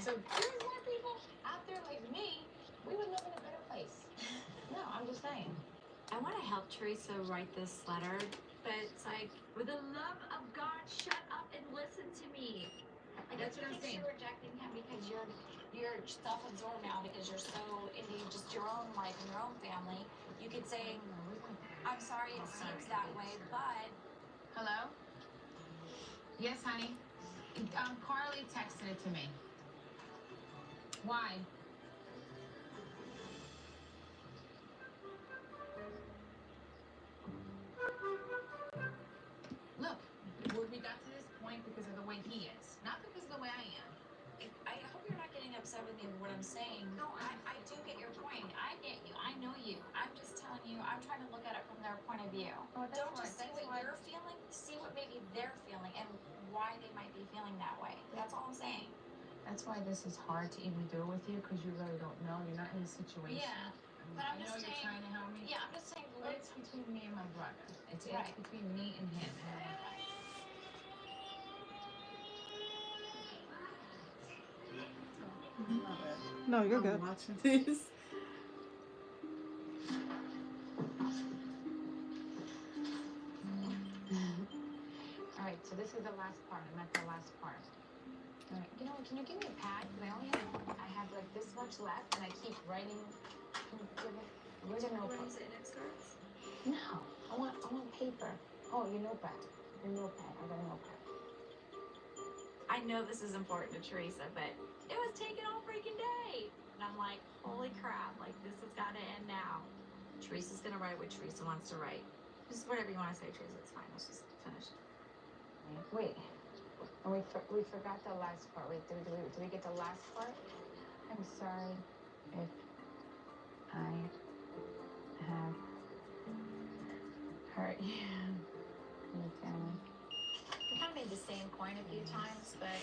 So there's more people out there like me. We would live in a better place. No, I'm just saying. I want to help Teresa write this letter, but it's like, with the love of God, shut up and listen to me. Like, That's if you what I'm think saying. you're rejecting him because you're self-absorbed now because you're so into just your own life and your own family, you could say, I'm sorry it seems that way, but... Hello? Yes, honey. Carly texted it to me. Why? Look, we got to this point because of the way he is, not because of the way I am. I hope you're not getting upset with me over what I'm saying. No, I do get your point. I get you. I know you. I'm just telling you, I'm trying to look at it from their point of view. Oh, that's Don't why- just see that's what why- you're feeling, see what maybe they're feeling and why they might be feeling that way. That's all I'm saying. That's why this is hard to even do with you, because you really don't know. You're not in the situation. Yeah. But I'm I know just you're saying, trying to help me. Yeah, I'm just saying, But it's between me and my brother. It's Right. between me and him. No, you're I'm good. watching this. All right, so this is the last part. I'm at the last part. All right, you know what? Can you give me a pad? Because I have like this much left, and I keep writing. Where's your notebook? Say next cards? No, I want paper. Oh, your notepad. Your notepad. I got a notepad. I know this is important to Teresa, but it was taking all freaking day. And I'm like, holy crap, like this has got to end now. Teresa's gonna write what Teresa wants to write. Just whatever you want to say, Teresa, it's fine. Let's just finish. Wait. And we forgot the last part. Wait, did we get the last part? I'm sorry if I have hurt you and your family. We kind of made the same point a few times, but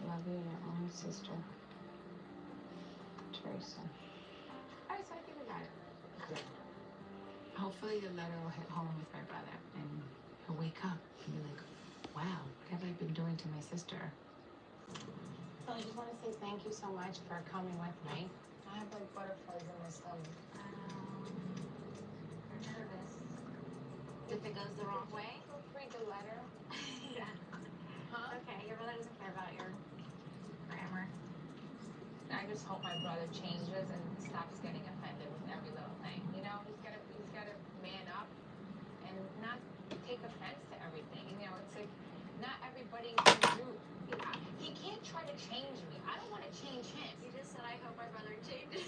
Love you, your only sister, Teresa. All right, so I think we got it. Good. Hopefully the letter will hit home with my brother, and he'll wake up and be like, wow, what have I been doing to my sister? So I just want to say thank you so much for coming with me. I have like butterflies in my stomach. I'm nervous. If it goes the wrong way? Read the letter. Yeah. Huh? Okay, your brother doesn't care about your grammar. I just hope my brother changes and stops getting offended with every little thing. You know, he's gotta man up and not take offense to everything. You know, it's like not everybody can do. He can't try to change me. I don't want to change him. You just said I hope my brother changes.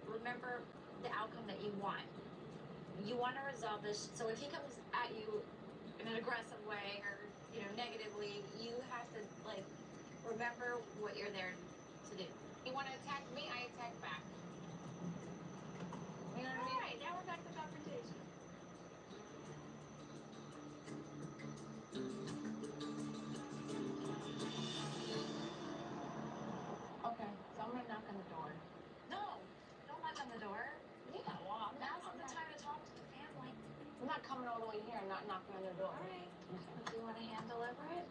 Remember the outcome that you want. You want to resolve this. So if he comes at you in an aggressive way or, you know, negatively, you have to, like, remember what you're there to do. You want to attack me, I attack back. You know what I mean? All right, now we're back to confrontation. Okay, so I'm gonna knock on the door. No, don't knock on the door. Yeah, well, Now's not the time to talk to the family. I'm not coming all the way here and not knocking on the door. All right. If you want to hand deliver it,